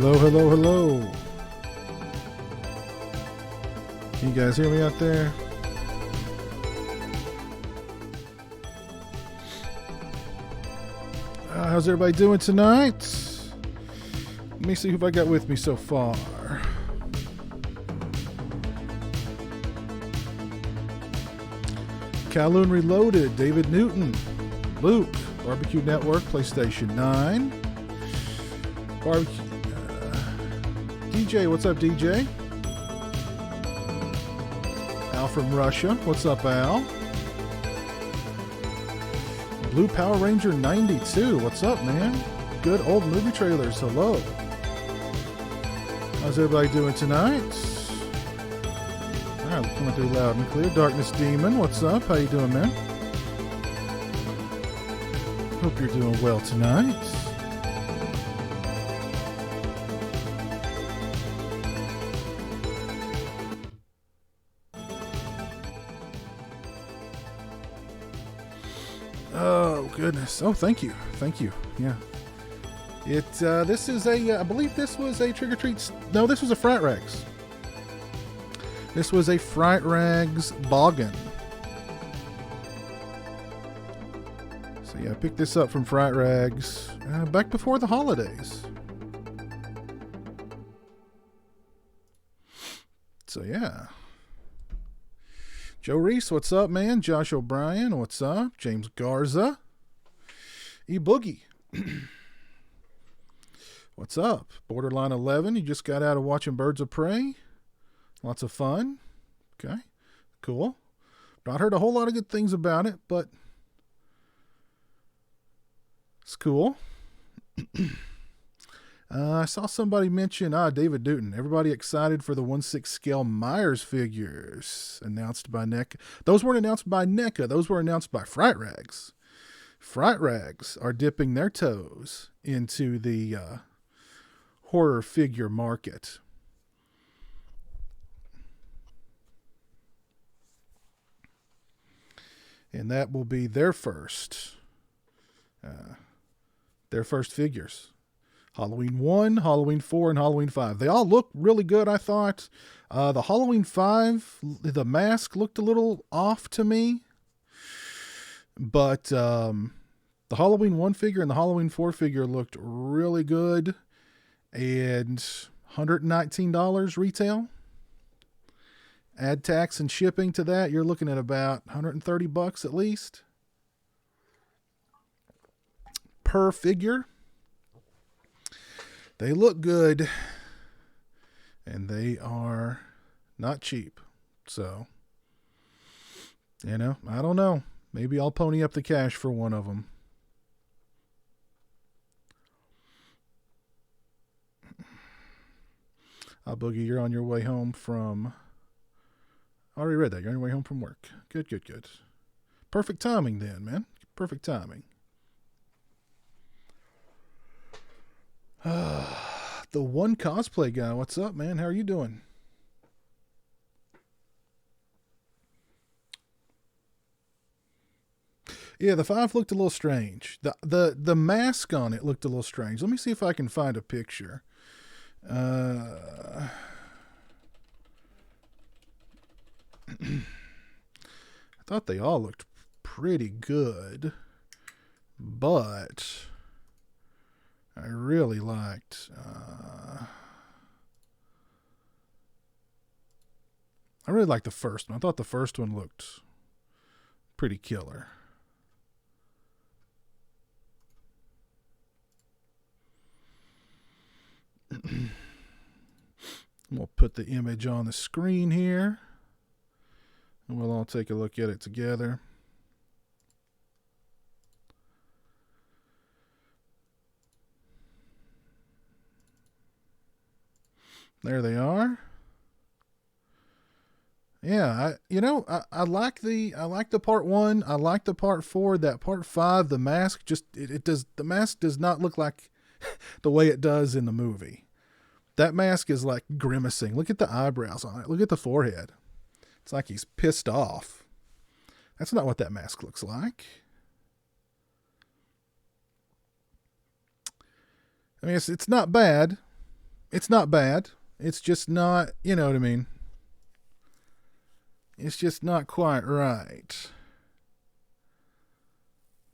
Hello, hello, hello. Can you guys hear me out there? How's everybody doing tonight? Let me see who I got with me so far. Kowloon Reloaded, David Newton, Luke, Barbecue Network, PlayStation 9. Barbecue. DJ, what's up, DJ? Al from Russia, what's up, Al? Blue Power Ranger 92, what's up, man? Good old movie trailers, hello. How's everybody doing tonight? All right, coming through loud and clear. Darkness Demon, what's up? How you doing, man? Hope you're doing well tonight. Oh goodness! Oh, thank you, Yeah, this is a. I believe this was a Trick or Treat. No, this was a Fright Rags. This was a Fright Rags Boggin. So yeah, I picked this up from Fright Rags back before the holidays. So yeah. Joe Reese, what's up, man? Josh O'Brien, what's up? James Garza. E-Boogie. What's up? Borderline 11, you just got out of watching Birds of Prey. Lots of fun. Okay, cool. Not heard a whole lot of good things about it, but it's cool. I saw somebody mention, David Newton. Everybody excited for the 1/6 scale Myers figures announced by NECA. Those weren't announced by NECA. Those were announced by Fright Rags. Fright Rags are dipping their toes into the horror figure market. And that will be their first figures. Halloween 1, Halloween 4, and Halloween 5. They all look really good, I thought. The Halloween 5, the mask looked a little off to me. But the Halloween 1 figure and the Halloween 4 figure looked really good. And $119 retail. Add tax and shipping to that, you're looking at about $130 at least. Per figure. They look good, and they are not cheap. So, I don't know. Maybe I'll pony up the cash for one of them. Boogie, you're on your way home from... I already read that. You're on your way home from work. Good. Perfect timing then, man. Perfect timing. The one cosplay guy. What's up, man? How are you doing? Yeah, the 5 looked a little strange. The mask on it looked a little strange. Let me see if I can find a picture. I thought they all looked pretty good, but I really liked the first one. I thought the first one looked pretty killer. We'll put the image on the screen here, and we'll all take a look at it together. There they are. Yeah, I like the part 1. I like the part 4. That part 5, the mask the mask does not look like the way it does in the movie. That mask is like grimacing. Look at the eyebrows on it. Look at the forehead. It's like he's pissed off. That's not what that mask looks like. I mean, it's not bad. It's not bad. It's just not, you know what I mean? It's just not quite right.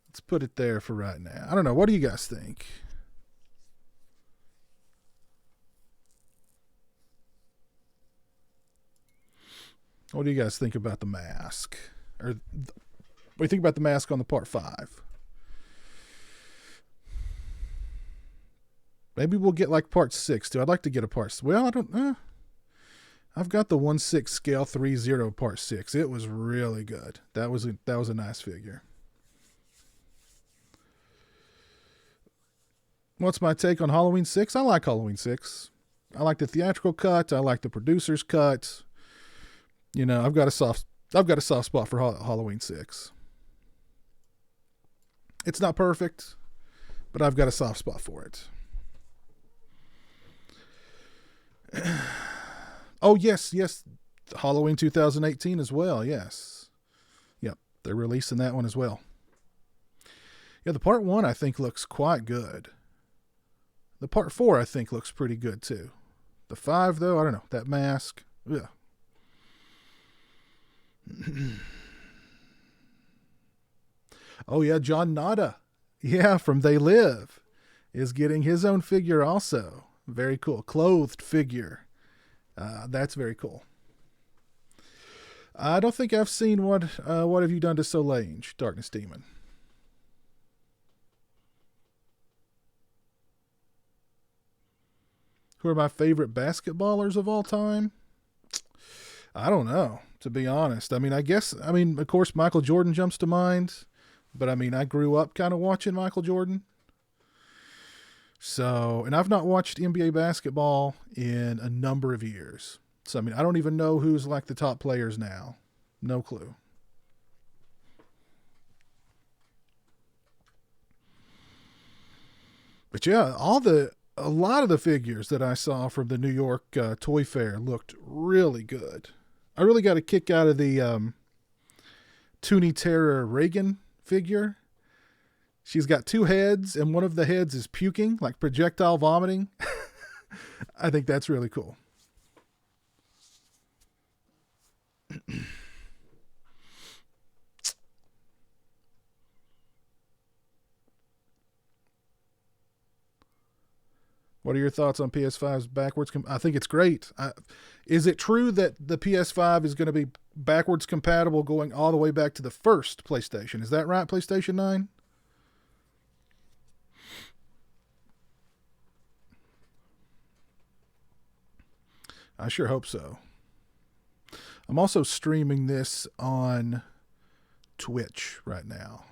Let's put it there for right now. I don't know. What do you guys think? What do you guys think about the mask? Or what do you think about the mask on the part 5? Maybe we'll get like part 6 too. I'd like to get a part. Well, I don't. I've got the 1/6 scale 3/0 part 6. It was really good. That was a nice figure. What's my take on Halloween 6? I like Halloween 6. I like the theatrical cut. I like the producer's cut. You know, I've got a soft spot for Halloween 6. It's not perfect, but I've got a soft spot for it. Oh, yes. Halloween 2018 as well, yes. Yep, they're releasing that one as well. Yeah, the part 1 I think looks quite good. The part 4 I think looks pretty good too. The 5 though, I don't know. That mask, yeah. Oh yeah, John Nada. Yeah, from They Live is getting his own figure also. Very cool. Clothed figure. That's very cool. I don't think I've seen What Have You Done to Solange, Darkness Demon. Who are my favorite basketballers of all time? I don't know, to be honest. I mean, of course, Michael Jordan jumps to mind. But I mean, I grew up kind of watching Michael Jordan. So, and I've not watched NBA basketball in a number of years. So, I mean, I don't even know who's like the top players now. No clue. But yeah, a lot of the figures that I saw from the New York Toy Fair looked really good. I really got a kick out of the Toonie Terror Reagan figure. She's got 2 heads, and one of the heads is puking, like projectile vomiting. I think that's really cool. What are your thoughts on PS5's backwards? I think it's great. Is it true that the PS5 is going to be backwards compatible going all the way back to the first PlayStation? Is that right, PlayStation 9? I sure hope so. I'm also streaming this on Twitch right now.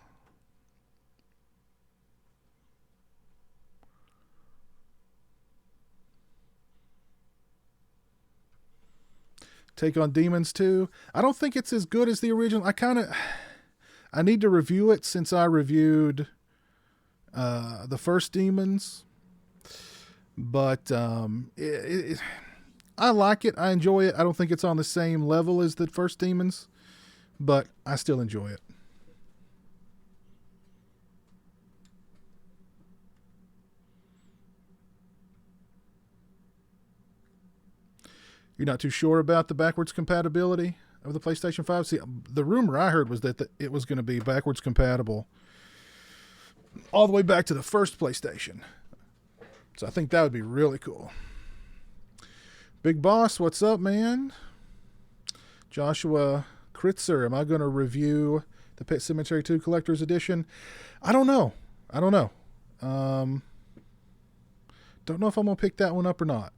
Take on Demons 2. I don't think it's as good as the original. I need to review it since I reviewed the first Demons. But I like it. I enjoy it. I don't think it's on the same level as the first Demons, but I still enjoy it. You're not too sure about the backwards compatibility of the PlayStation 5? See, the rumor I heard was that it was going to be backwards compatible all the way back to the first PlayStation. So I think that would be really cool. Big Boss, what's up, man? Joshua Kritzer, am I going to review the Pet Cemetery 2 Collector's Edition? I don't know. Don't know if I'm going to pick that one up or not.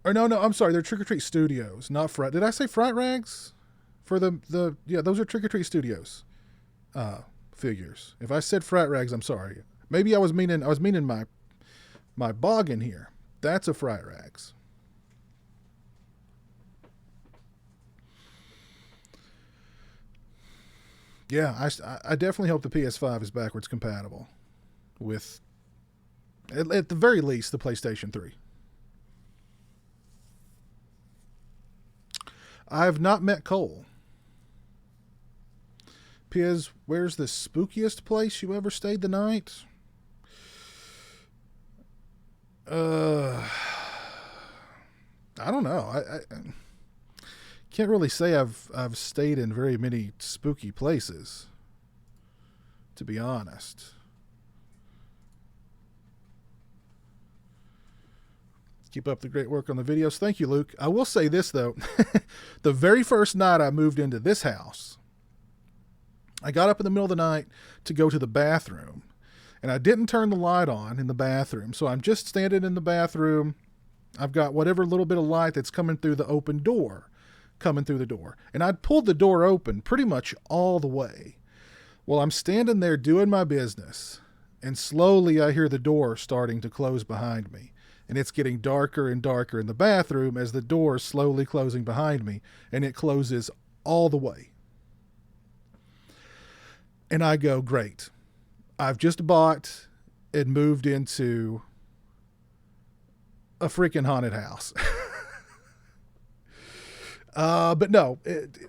Or no, I'm sorry. They're Trick or Treat Studios, not Fright. Did I say Fright Rags? For yeah, those are Trick or Treat Studios figures. If I said Fright Rags, I'm sorry. Maybe I was meaning my boggin here. That's a Fright Rags. Yeah, I definitely hope the PS5 is backwards compatible with, at the very least, the PlayStation 3. I've not met Cole. Piz, where's the spookiest place you ever stayed the night? I don't know. I can't really say I've stayed in very many spooky places, to be honest. Keep up the great work on the videos. Thank you, Luke. I will say this, though. The very first night I moved into this house, I got up in the middle of the night to go to the bathroom, and I didn't turn the light on in the bathroom. So I'm just standing in the bathroom. I've got whatever little bit of light that's coming through the open door, coming through the door. And I'd pulled the door open pretty much all the way. Well, I'm standing there doing my business, and slowly I hear the door starting to close behind me. And it's getting darker and darker in the bathroom as the door is slowly closing behind me, and it closes all the way. And I go, great. I've just bought and moved into a freaking haunted house. But no,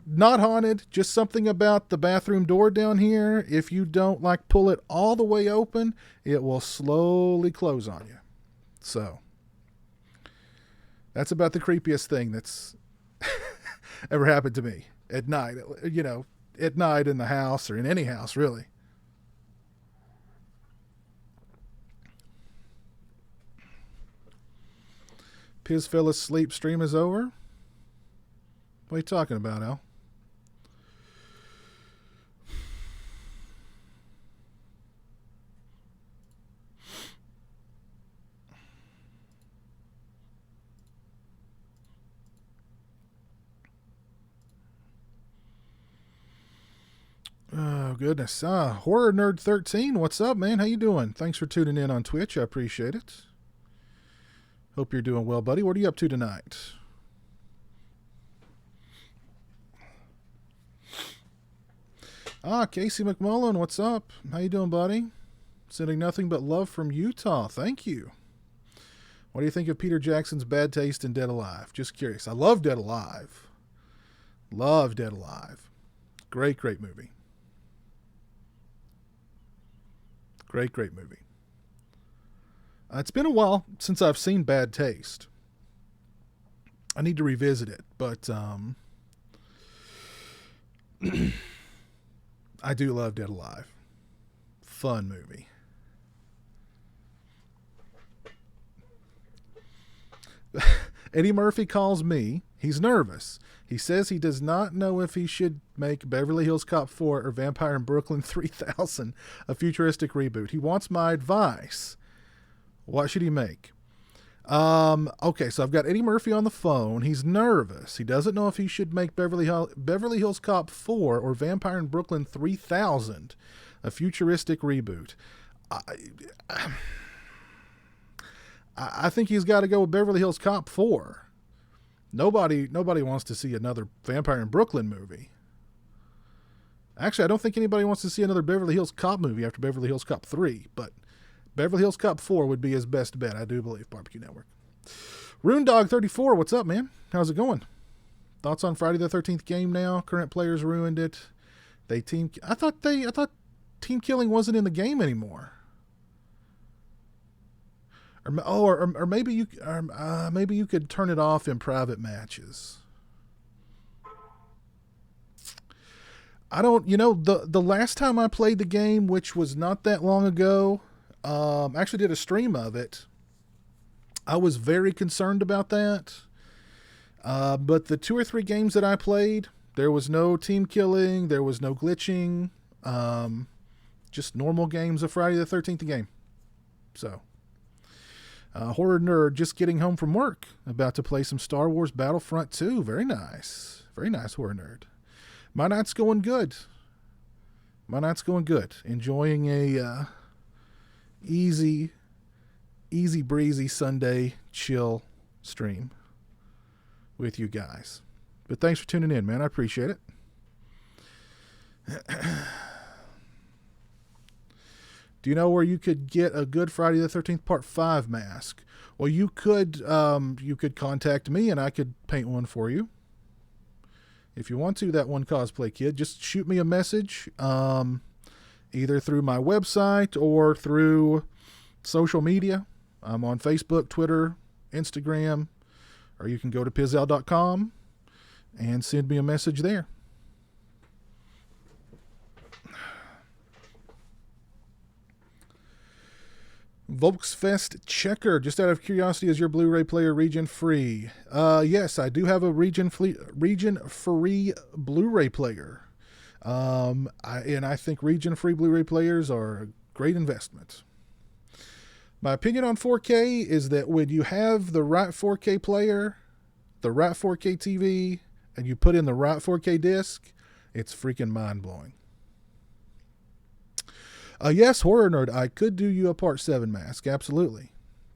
not haunted. Just something about the bathroom door down here. If you don't like pull it all the way open, it will slowly close on you. So that's about the creepiest thing that's ever happened to me at night. You know, at night in the house or in any house, really. Piz fell asleep. Stream is over. What are you talking about, Al? Oh, goodness. Horror Nerd 13. What's up, man? How you doing? Thanks for tuning in on Twitch. I appreciate it. Hope you're doing well, buddy. What are you up to tonight? Casey McMullen, what's up? How you doing, buddy? Sending nothing but love from Utah. Thank you. What do you think of Peter Jackson's bad taste in Dead Alive? Just curious. I love Dead Alive. Love Dead Alive. Great, great movie. Great, great movie. It's been a while since I've seen Bad Taste. I need to revisit it, but I do love Dead Alive. Fun movie. Eddie Murphy calls me. He's nervous. He says he does not know if he should make Beverly Hills Cop 4 or Vampire in Brooklyn 3000 a futuristic reboot. He wants my advice. What should he make? Okay, so I've got Eddie Murphy on the phone. He's nervous. He doesn't know if he should make Beverly Hills Cop 4 or Vampire in Brooklyn 3000 a futuristic reboot. I think he's got to go with Beverly Hills Cop 4. Nobody wants to see another Vampire in Brooklyn movie. Actually, I don't think anybody wants to see another Beverly Hills Cop movie after Beverly Hills Cop 3, but Beverly Hills Cop 4 would be his best bet, I do believe, Barbecue Network. RuneDog34, what's up, man? How's it going? Thoughts on Friday the 13th game now? Current players ruined it. I thought team killing wasn't in the game anymore. Or maybe you could turn it off in private matches. I don't, the last time I played the game, which was not that long ago, actually did a stream of it. I was very concerned about that. But the 2 or 3 games that I played, there was no team killing, there was no glitching, just normal games of Friday the 13th game. So, Horror Nerd just getting home from work, about to play some Star Wars Battlefront 2. Very nice. Very nice, Horror Nerd. My night's going good. Enjoying a easy breezy Sunday chill stream with you guys. But thanks for tuning in, man. I appreciate it. Do you know where you could get a good Friday the 13th Part 5 mask? Well, you could contact me and I could paint one for you. If you want to, that one cosplay kid, just shoot me a message, either through my website or through social media. I'm on Facebook, Twitter, Instagram, or you can go to pizowell.com and send me a message there. Volksfest Checker, just out of curiosity, is your Blu-ray player region free? Yes, I do have a region free Blu-ray player. I think region free Blu-ray players are a great investment. My opinion on 4K is that when you have the right 4K player, the right 4K TV, and you put in the right 4K disc, it's freaking mind-blowing. Yes, Horror Nerd, I could do you a Part 7 mask, absolutely.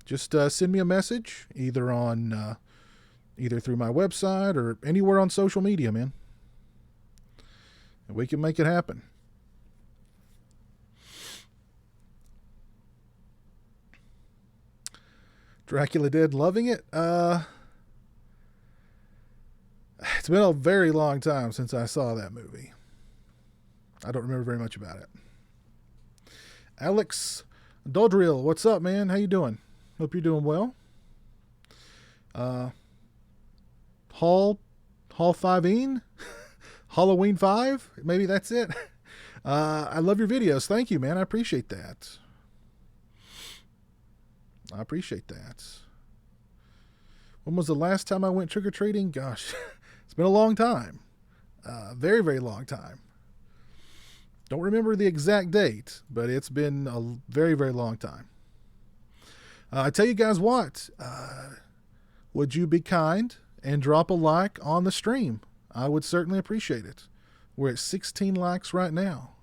Just send me a message, either through my website or anywhere on social media, man. And we can make it happen. Dracula Dead, loving it? It's been a very long time since I saw that movie. I don't remember very much about it. Alex Dodrill, what's up, man? How you doing? Hope you're doing well. Hall 5-een? Halloween 5? Maybe that's it. I love your videos. Thank you, man. I appreciate that. When was the last time I went trick-or-treating? Gosh, it's been a long time. Very, very long time. Don't remember the exact date, but it's been a very, very long time. I tell you guys what, would you be kind and drop a like on the stream? I would certainly appreciate it. We're at 16 likes right now.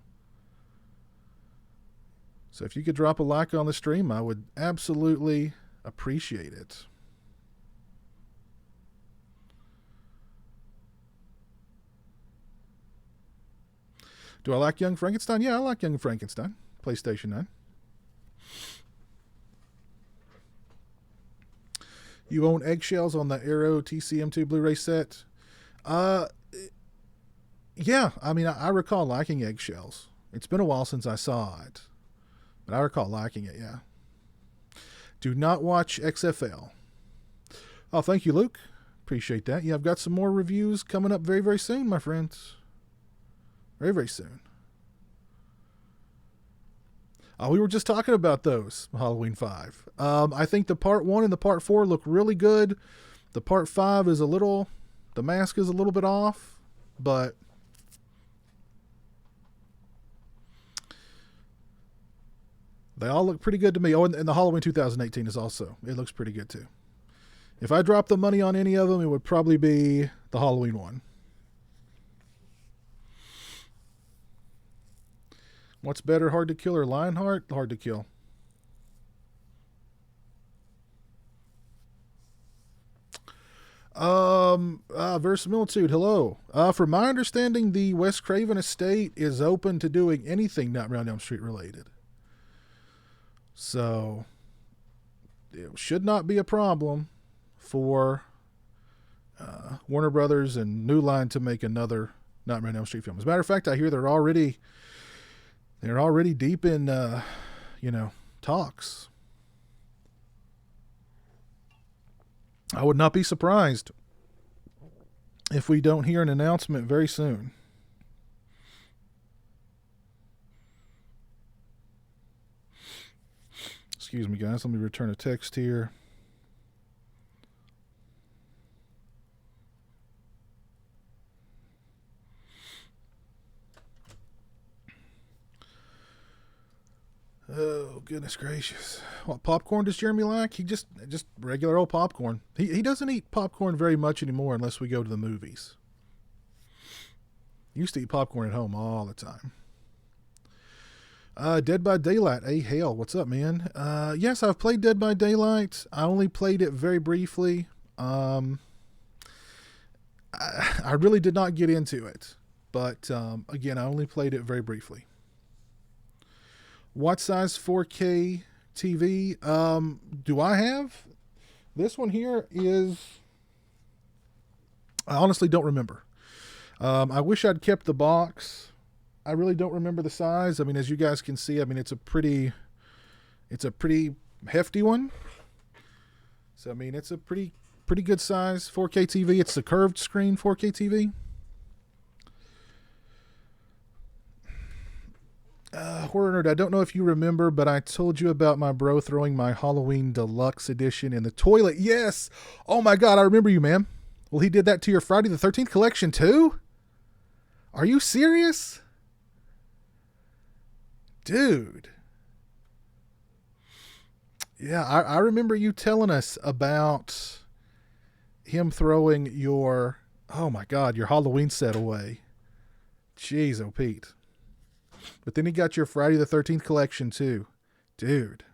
So if you could drop a like on the stream, I would absolutely appreciate it. Do I like Young Frankenstein? Yeah, I like Young Frankenstein. PlayStation 9. You own eggshells on the Arrow TCM2 Blu-ray set? Yeah, I mean, I recall liking eggshells. It's been a while since I saw it, but I recall liking it, yeah. Do not watch XFL. Oh, thank you, Luke. Appreciate that. Yeah, I've got some more reviews coming up very, very soon, my friends. Very, very soon. We were just talking about those, Halloween 5. I think the Part 1 and the Part 4 look really good. The Part 5 is the mask is a little bit off, but they all look pretty good to me. Oh, and the Halloween 2018 it looks pretty good too. If I dropped the money on any of them, it would probably be the Halloween one. What's better, Hard to Kill or Lionheart? Hard to Kill. Verisimilitude, hello. From my understanding, the Wes Craven estate is open to doing anything Nightmare on Elm Street related. So, it should not be a problem for Warner Brothers and New Line to make another Nightmare on Elm Street film. As a matter of fact, I hear they're already deep in, talks. I would not be surprised if we don't hear an announcement very soon. Excuse me, guys. Let me return a text here. Oh, goodness gracious. What popcorn does Jeremy like? He just regular old popcorn. He doesn't eat popcorn very much anymore unless we go to the movies. He used to eat popcorn at home all the time. Dead by Daylight. Hey, Hale, what's up, man? Yes, I've played Dead by Daylight. I only played it very briefly. I really did not get into it. But, again, I only played it very briefly. What size 4K TV do I have? This one here is... I honestly don't remember. I wish I'd kept the box. I really don't remember the size. I mean, as you guys can see, I mean, it's a pretty hefty one. So I mean, it's a pretty good size 4K TV. It's the curved screen 4K TV. Horror Nerd, I don't know if you remember, but I told you about my bro throwing my Halloween Deluxe Edition in the toilet. Yes! Oh my god, I remember you, man. Well, he did that to your Friday the 13th collection too? Are you serious? Dude. Yeah, I remember you telling us about him throwing your, oh my god, your Halloween set away. Jeez, oh Pete. But then he got your Friday the 13th collection too. Dude.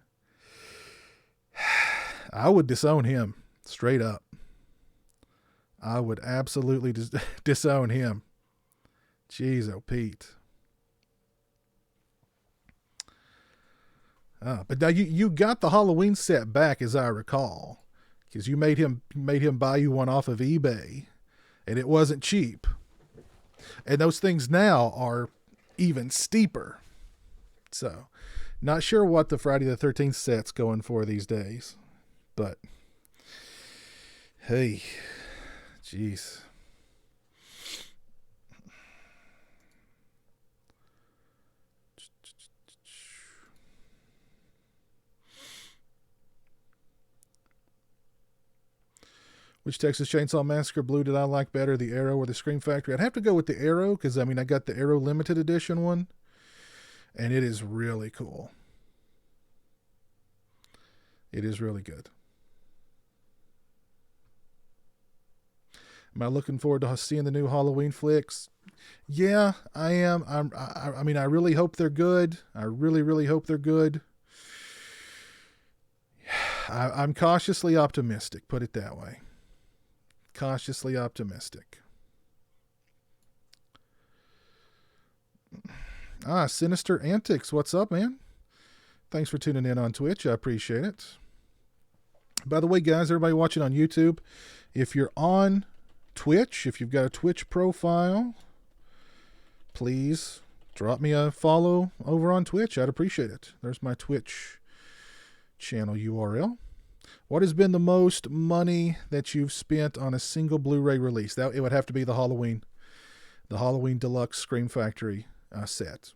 I would disown him. Straight up. I would absolutely disown him. Jeez, oh Pete. But now you got the Halloween set back, as I recall, because you made him buy you one off of eBay, and it wasn't cheap. And those things now are even steeper. So, not sure what the Friday the 13th set's going for these days, but hey, jeez. Which Texas Chainsaw Massacre Blue did I like better, the Arrow or the Scream Factory? I'd have to go with the Arrow, because I mean, I got the Arrow limited edition one, and it is really cool. It is really good. Am I looking forward to seeing the new Halloween flicks? Yeah, I am. I mean, I really hope they're good. I really, really hope they're good. I'm cautiously optimistic, put it that way. Cautiously optimistic. Sinister Antics, what's up, man? Thanks for tuning in on Twitch. I appreciate it. By the way, guys, everybody watching on YouTube, if you're on Twitch, if you've got a Twitch profile, please drop me a follow over on Twitch. I'd appreciate it. There's my Twitch channel URL. What has been the most money that you've spent on a single Blu-ray release? It would have to be the Halloween Deluxe Scream Factory set.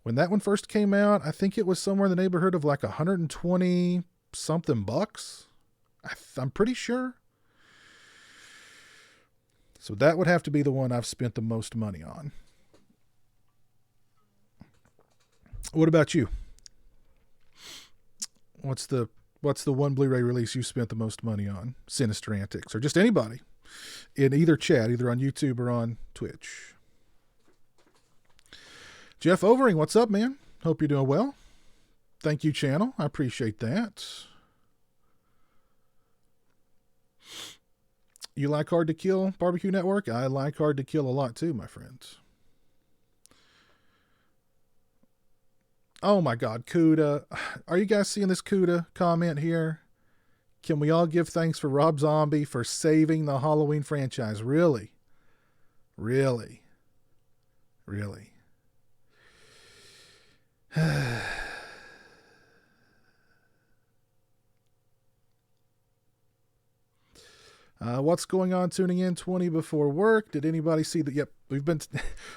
When that one first came out, I think it was somewhere in the neighborhood of like 120 something bucks. I'm pretty sure. So that would have to be the one I've spent the most money on. What about you? What's the one Blu-ray release you spent the most money on? Sinister Antics, or just anybody in either chat, either on YouTube or on Twitch. Jeff Overing, what's up, man? Hope you're doing well. Thank you, channel. I appreciate that. You like Hard to Kill, Barbecue Network? I like Hard to Kill a lot too, my friends. Oh my God, Cuda. Are you guys seeing this Cuda comment here? Can we all give thanks for Rob Zombie for saving the Halloween franchise? Really? Really? Really? What's going on tuning in 20 before work? Did anybody see that? Yep,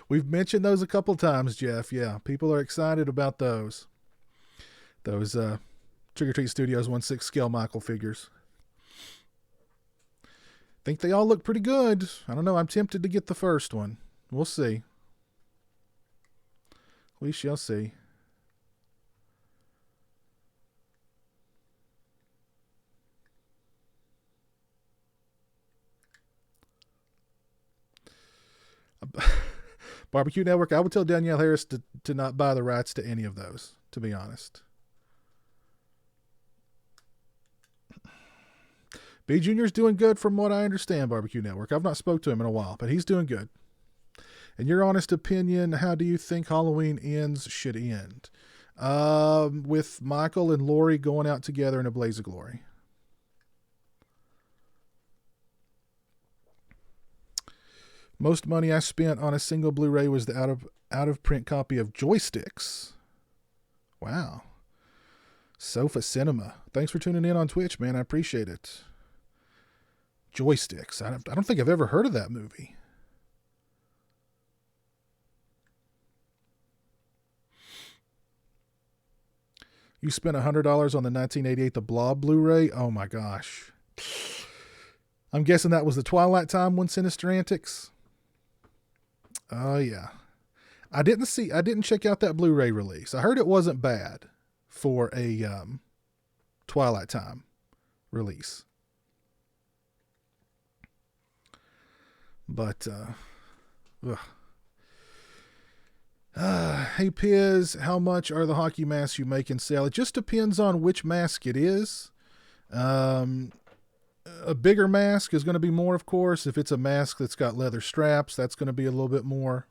we've mentioned those a couple times, Jeff. Yeah, people are excited about those Trick or Treat Studios 1/6 scale Michael figures. Think they all look pretty good. I don't know, I'm tempted to get the first one. We'll see. We shall see. Barbecue Network, I would tell Danielle Harris to not buy the rights to any of those, to be honest. B Junior's doing good from what I understand, Barbecue Network. I've not spoke to him in a while, but he's doing good. In your honest opinion, how do you think Halloween Ends should end? With Michael and Laurie going out together in a blaze of glory. Most money I spent on a single Blu-ray was the out of print copy of Joysticks. Wow. Sofa Cinema. Thanks for tuning in on Twitch, man. I appreciate it. Joysticks. I don't think I've ever heard of that movie. You spent $100 on the 1988 The Blob Blu-ray? Oh my gosh. I'm guessing that was the Twilight Time one, Sinister Antics. Oh yeah. I didn't check out that Blu-ray release. I heard it wasn't bad for a Twilight Time release. But hey Piz, how much are the hockey masks you make and sell? It just depends on which mask it is. A bigger mask is going to be more, of course. If it's a mask that's got leather straps, that's going to be a little bit more.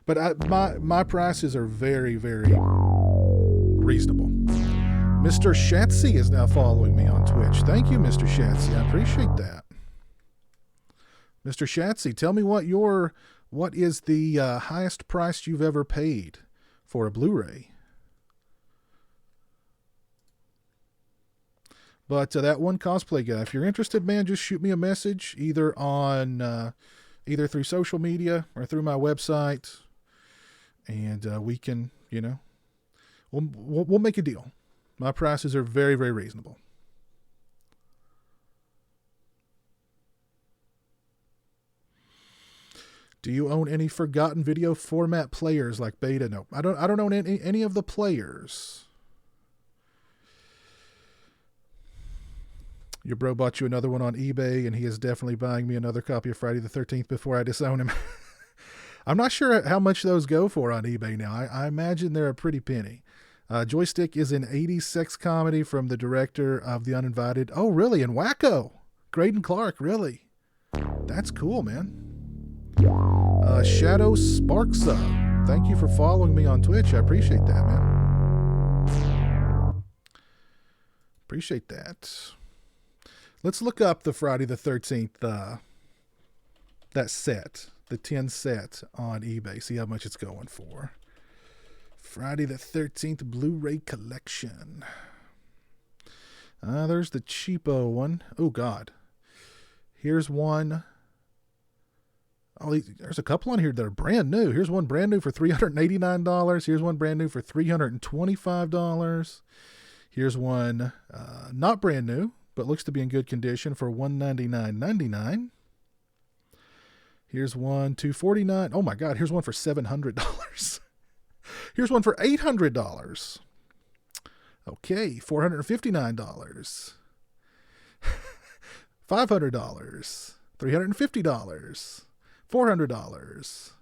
But my prices are very, very reasonable. Mr. Shatsy is now following me on Twitch. Thank you, Mr. Shatsy. I appreciate that. Mr. Shatsy, tell me what is the highest price you've ever paid for a Blu-ray? But that one cosplay guy, if you're interested, man, just shoot me a message either through social media or through my website, and we can, we'll make a deal. My prices are very, very reasonable. Do you own any forgotten video format players like Beta? No, I don't own any of the players. Your bro bought you another one on eBay, and he is definitely buying me another copy of Friday the 13th before I disown him. I'm not sure how much those go for on eBay now. I imagine they're a pretty penny. Joystick is an 80s sex comedy from the director of The Uninvited. Oh, really? And Wacko. Graydon Clark, really? That's cool, man. Shadow Sparksa. Thank you for following me on Twitch. I appreciate that, man. Appreciate that. Let's look up the Friday the 13th, that set, the 10 set on eBay. See how much it's going for. Friday the 13th Blu-ray collection. There's the cheapo one. Oh, God. Here's one. Oh, there's a couple on here that are brand new. Here's one brand new for $389. Here's one brand new for $325. Here's one not brand new, but looks to be in good condition for $199.99. Here's one $249. Oh my God, here's one for $700. Here's one for $800. Okay, $459. $500. $350. $400.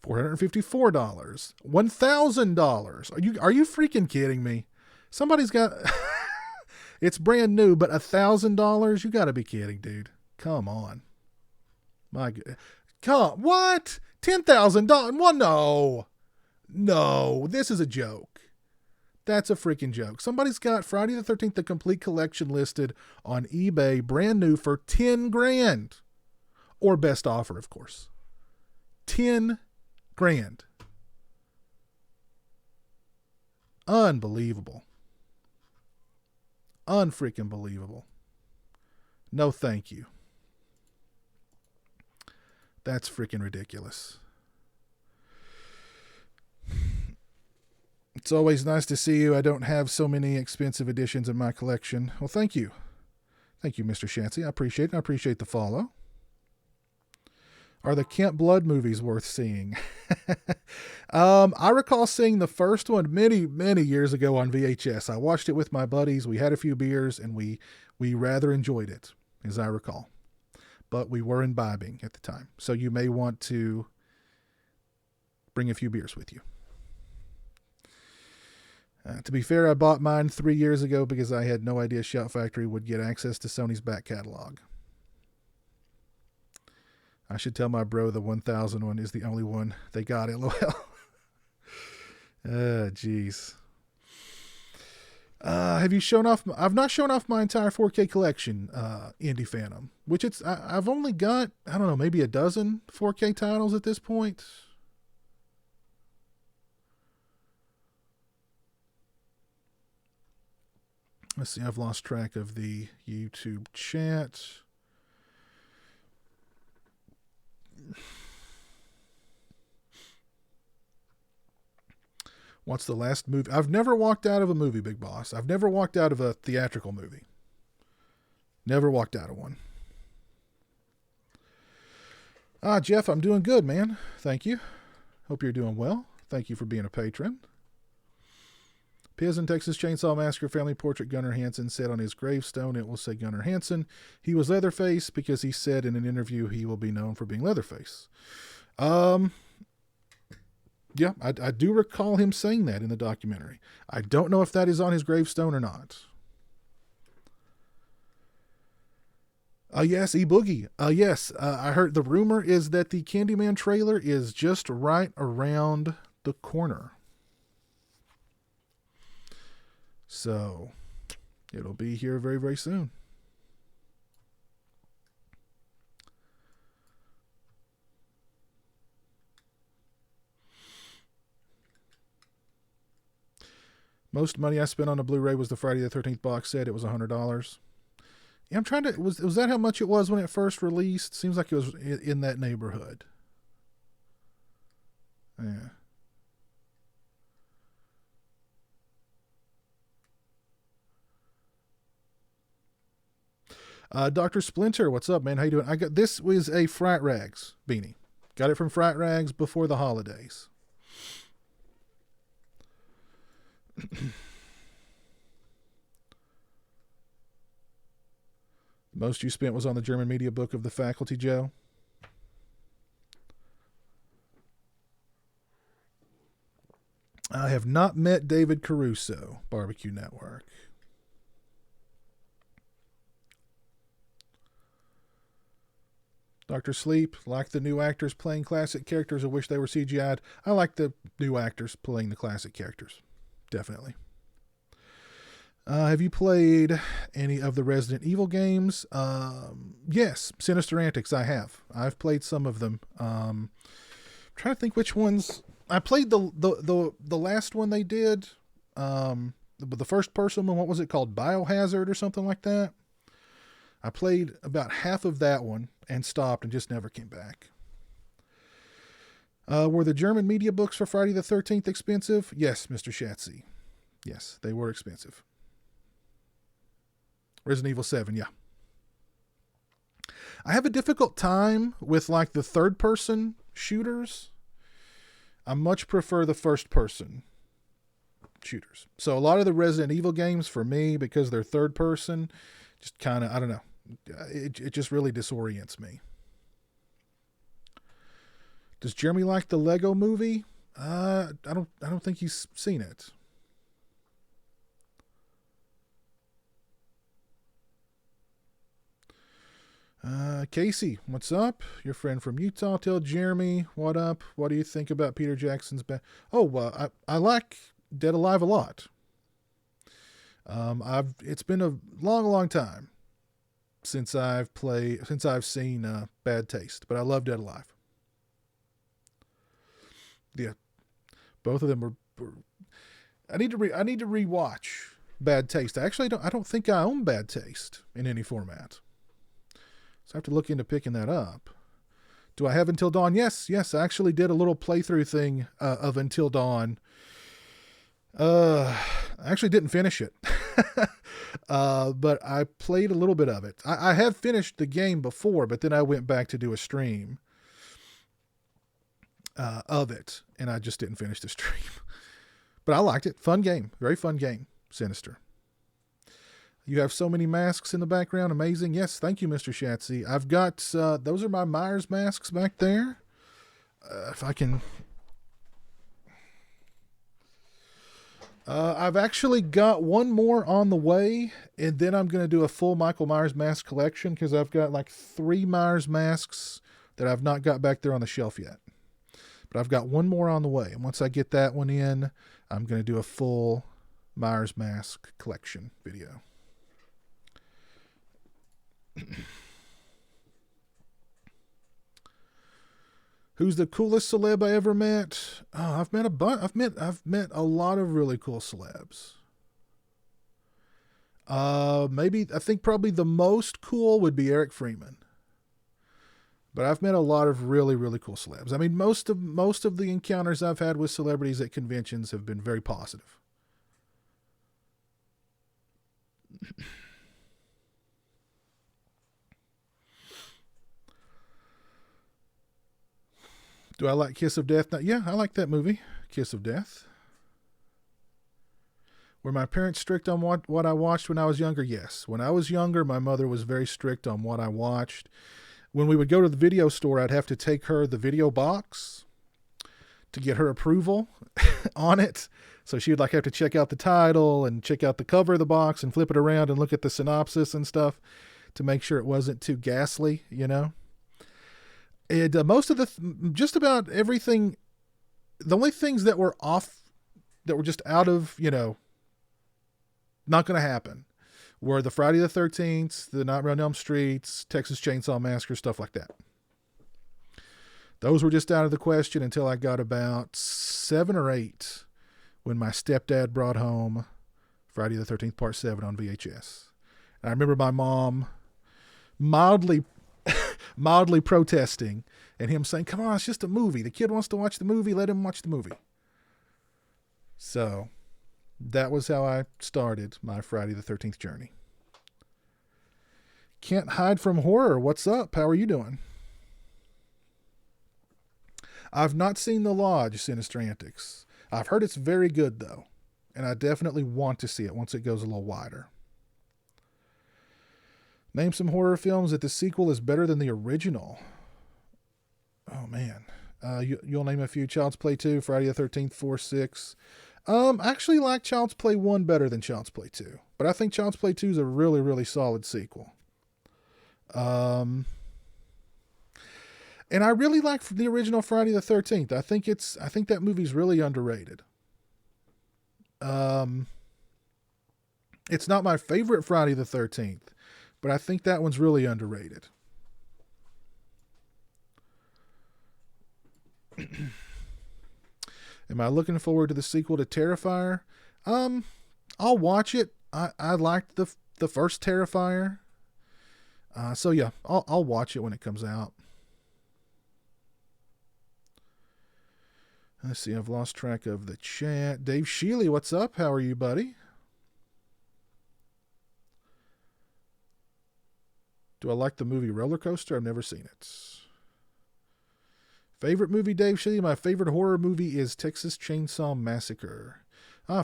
$454. $1,000. Are you freaking kidding me? Somebody's got it's brand new, but $1,000? You got to be kidding, dude. Come on. My God. What? $10,000? Well, no, this is a joke. That's a freaking joke. Somebody's got Friday the 13th, the complete collection listed on eBay, brand new for $10,000. Or best offer, of course. $10,000. Unbelievable. Unfreaking believable. No, thank you. That's freaking ridiculous. It's always nice to see you. I don't have so many expensive editions in my collection. Well, thank you. Thank you, Mr. Shancy. I appreciate it. I appreciate the follow. Are the Kent Blood movies worth seeing? I recall seeing the first one many, many years ago on VHS. I watched it with my buddies. We had a few beers, and we rather enjoyed it, as I recall. But we were imbibing at the time. So you may want to bring a few beers with you. To be fair, I bought mine 3 years ago because I had no idea Shout Factory would get access to Sony's back catalog. I should tell my bro the 1000 one is the only one they got, LOL. Jeez. Have you shown off? I've not shown off my entire 4K collection, Indie Phantom, which I've only got, I don't know, maybe a dozen 4K titles at this point. Let's see, I've lost track of the YouTube chat. What's the last movie? I've never walked out of a movie, Big Boss. I've never walked out of a theatrical movie. Never walked out of one. Jeff, I'm doing good, man. Thank you. Hope you're doing well. Thank you for being a patron. Piz in Texas Chainsaw Massacre Family Portrait Gunnar Hansen said on his gravestone it will say Gunnar Hansen. He was Leatherface because he said in an interview he will be known for being Leatherface. Yeah, I do recall him saying that in the documentary. I don't know if that is on his gravestone or not. Yes, E-Boogie. Yes, I heard the rumor is that the Candyman trailer is just right around the corner. So, it'll be here very, very soon. Most money I spent on a Blu-ray was the Friday the 13th box set. It was $100. Yeah, I'm trying to, was that how much it was when it first released? Seems like it was in that neighborhood. Yeah. Dr. Splinter, what's up, man? How you doing? This was a Frat Rags beanie. Got it from Frat Rags before the holidays. The most you spent was on the German media book of the faculty, Joe. I have not met David Caruso, Barbecue Network. Dr. Sleep, like the new actors playing classic characters. I wish they were CGI'd. I like the new actors playing the classic characters. Definitely. Have you played any of the Resident Evil games? Yes, Sinister Antics, I have. I've played some of them. I'm trying to think which ones. I played the last one they did. The first person one, what was it called? Biohazard or something like that? I played about half of that one and stopped and just never came back. Were the German media books for Friday the 13th expensive? Yes, Mr. Shatsy. Yes, they were expensive. Resident Evil 7, yeah. I have a difficult time with like the third person shooters. I much prefer the first person shooters. So a lot of the Resident Evil games for me, because they're third person, just kind of, I don't know. It just really disorients me. Does Jeremy like the Lego movie? I don't think he's seen it. Casey, what's up? Your friend from Utah. Tell Jeremy what up. What do you think about Peter Jackson's I like Dead Alive a lot. It's been a long time since I've seen Bad Taste, but I love Dead Alive. Yeah, both of them were I need to rewatch Bad Taste. I don't think I own Bad Taste in any format. So I have to look into picking that up. Do I have Until Dawn? Yes. I actually did a little playthrough thing of Until Dawn. I actually didn't finish it. But I played a little bit of it. I have finished the game before, but then I went back to do a stream of it, and I just didn't finish the stream. But I liked it. Fun game. Very fun game. Sinister. You have so many masks in the background. Amazing. Yes, thank you, Mr. Shatsy. I've got, those are my Myers masks back there. If I can... I've actually got one more on the way, and then I'm going to do a full Michael Myers mask collection, because I've got like 3 Myers masks that I've not got back there on the shelf yet. But I've got one more on the way, and once I get that one in, I'm going to do a full Myers Mask collection video. Who's the coolest celeb I ever met? Oh, I've met a bunch. I've met a lot of really cool celebs. Maybe I think probably the most cool would be Eric Freeman. But I've met a lot of really, really cool celebs. I mean, most of the encounters I've had with celebrities at conventions have been very positive. Do I like Kiss of Death? Yeah, I like that movie, Kiss of Death. Were my parents strict on what I watched when I was younger? Yes. When I was younger, my mother was very strict on what I watched. When we would go to the video store, I'd have to take her the video box to get her approval on it. So she would have to check out the title and check out the cover of the box and flip it around and look at the synopsis and stuff to make sure it wasn't too ghastly, And most of just about everything, the only things that were off, that were just out of, not going to happen, were the Friday the 13th, the Nightmare on Elm Street, Texas Chainsaw Massacre, stuff like that. Those were just out of the question until I got about 7 or 8 when my stepdad brought home Friday the 13th Part 7 on VHS. And I remember my mom mildly protesting and him saying, "Come on, it's just a movie. The kid wants to watch the movie. Let him watch the movie." So that was how I started my Friday the 13th journey. Can't hide from horror. What's up? How are you doing? I've not seen The Lodge, Sinister Antics. I've heard it's very good, though, and I definitely want to see it once it goes a little wider. Name some horror films that the sequel is better than the original. Oh, man. You'll name a few. Child's Play 2, Friday the 13th, 4, 6. I actually like Child's Play 1 better than Child's Play 2, but I think Child's Play 2 is a really, really solid sequel. And I really like the original Friday the 13th. I think that movie's really underrated. It's not my favorite Friday the 13th, but I think that one's really underrated. Am I looking forward to the sequel to Terrifier? I'll watch it. I liked the first Terrifier. So yeah, I'll watch it when it comes out. Let's see, I've lost track of the chat. Dave Sheely, what's up? How are you, buddy? Do I like the movie Roller Coaster? I've never seen it. Favorite movie, Dave Sheely? My favorite horror movie is Texas Chainsaw Massacre.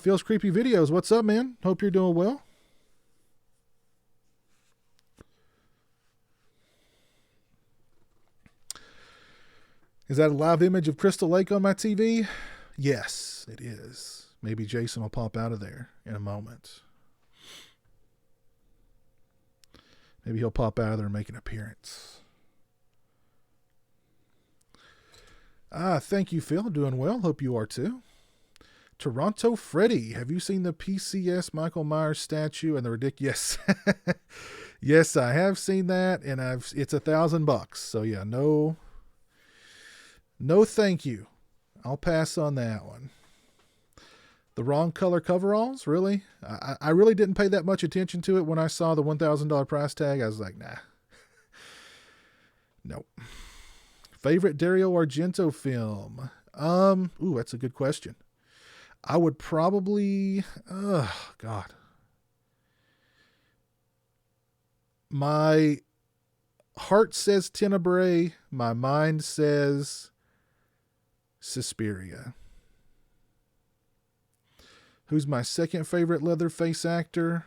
Feels Creepy Videos. What's up, man? Hope you're doing well. Is that a live image of Crystal Lake on my TV? Yes, it is. Maybe Jason will pop out of there in a moment. Maybe he'll pop out of there and make an appearance. Thank you, Phil. Doing well. Hope you are too. Toronto Freddy. Have you seen the PCS Michael Myers statue and the ridiculous? Yes, I have seen that, and it's $1,000. So yeah, no, thank you. I'll pass on that one. The wrong color coveralls? Really? I really didn't pay that much attention to it when I saw the $1,000 price tag. I was like, nah. Nope. Favorite Dario Argento film? Ooh, that's a good question. I would probably, God. My heart says Tenebrae. My mind says Suspiria. Who's my second favorite Leatherface actor?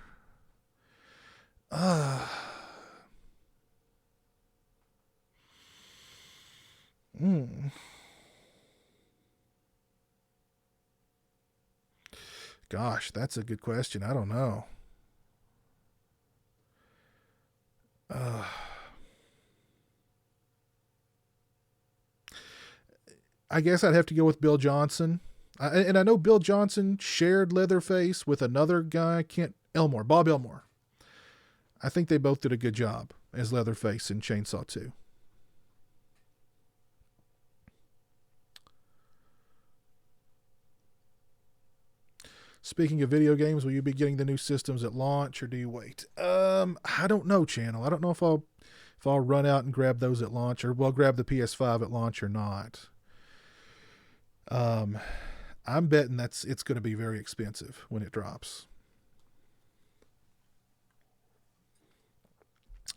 Gosh, that's a good question. I don't know. I guess I'd have to go with Bill Johnson. And I know Bill Johnson shared Leatherface with another guy. Bob Elmore. I think they both did a good job as Leatherface in Chainsaw 2. Speaking of video games, will you be getting the new systems at launch or do you wait? I don't know, Channel. I don't know if I'll run out and grab those at launch, or grab the PS5 at launch or not. I'm betting it's going to be very expensive when it drops.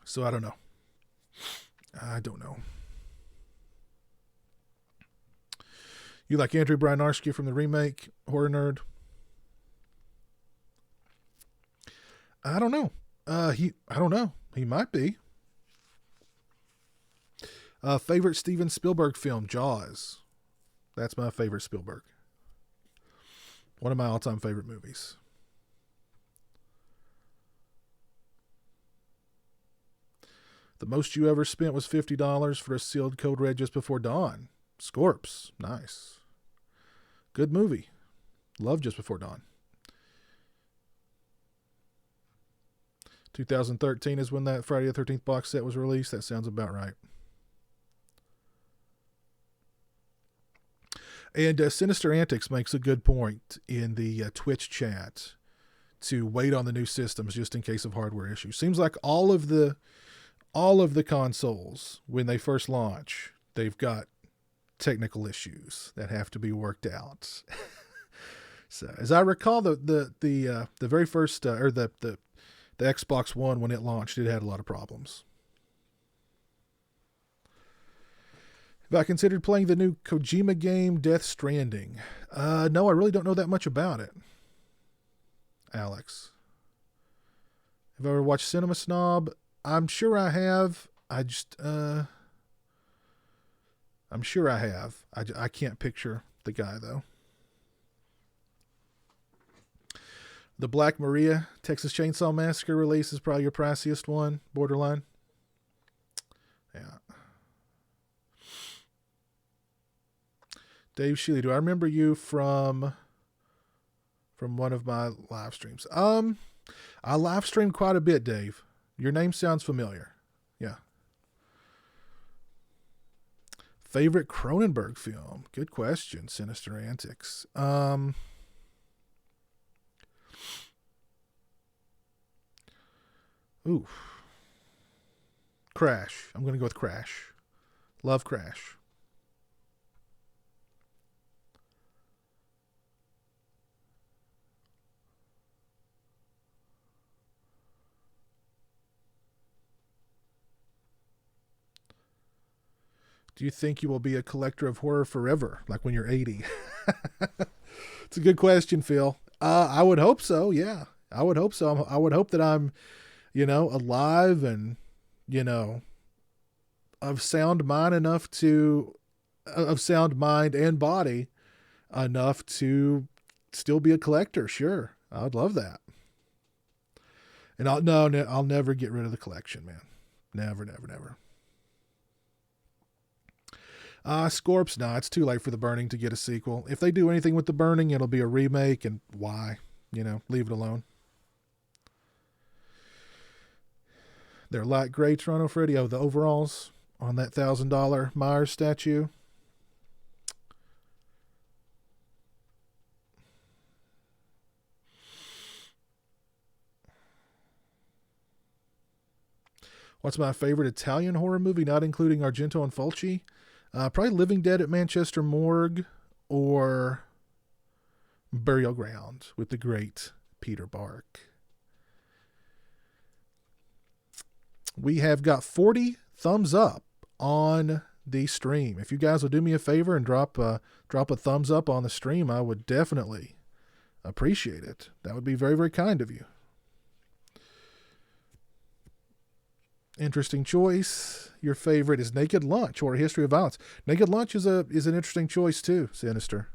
So I don't know. You like Andrew Brynarski from the remake, Horror Nerd? I don't know. I don't know. He might be. Favorite Steven Spielberg film, Jaws. That's my favorite Spielberg. One of my all-time favorite movies. The most you ever spent was $50 for a sealed Code Red Just Before Dawn. Scorps. Nice. Good movie. Love Just Before Dawn. 2013 is when that Friday the 13th box set was released. That sounds about right. And Sinister Antics makes a good point in the Twitch chat to wait on the new systems just in case of hardware issues. Seems like all of the consoles, when they first launch, they've got technical issues that have to be worked out. So, as I recall, the very first or the Xbox One, when it launched, it had a lot of problems. Have I considered playing the new Kojima game, Death Stranding? No, I really don't know that much about it. Alex. Have I ever watched Cinema Snob? I'm sure I have. I'm sure I have. I can't picture the guy, though. The Black Maria Texas Chainsaw Massacre release is probably your priciest one, borderline. Yeah. Dave Shealy, do I remember you from one of my live streams? I live streamed quite a bit, Dave. Your name sounds familiar. Yeah. Favorite Cronenberg film? Good question. Sinister Antics. Ooh. Crash. I'm going to go with Crash. Love Crash. Do you think you will be a collector of horror forever, like when you're 80? It's a good question, Phil. I would hope so. Yeah, I would hope so. I would hope that I'm, alive and, of sound mind and body enough to still be a collector. Sure, I would love that. And I'll never get rid of the collection, man. Never, never, never. Scorps, it's too late for The Burning to get a sequel. If they do anything with The Burning, it'll be a remake, and why? Leave it alone. They're light gray, Toronto Freddy. Oh, the overalls on that $1,000 Myers statue. What's my favorite Italian horror movie, not including Argento and Fulci? Probably Living Dead at Manchester Morgue or Burial Ground with the great Peter Bark. We have got 40 thumbs up on the stream. If you guys will do me a favor and drop a thumbs up on the stream, I would definitely appreciate it. That would be very, very kind of you. Interesting choice. Your favorite is Naked Lunch or A History of Violence. Naked Lunch is an interesting choice too, Sinister.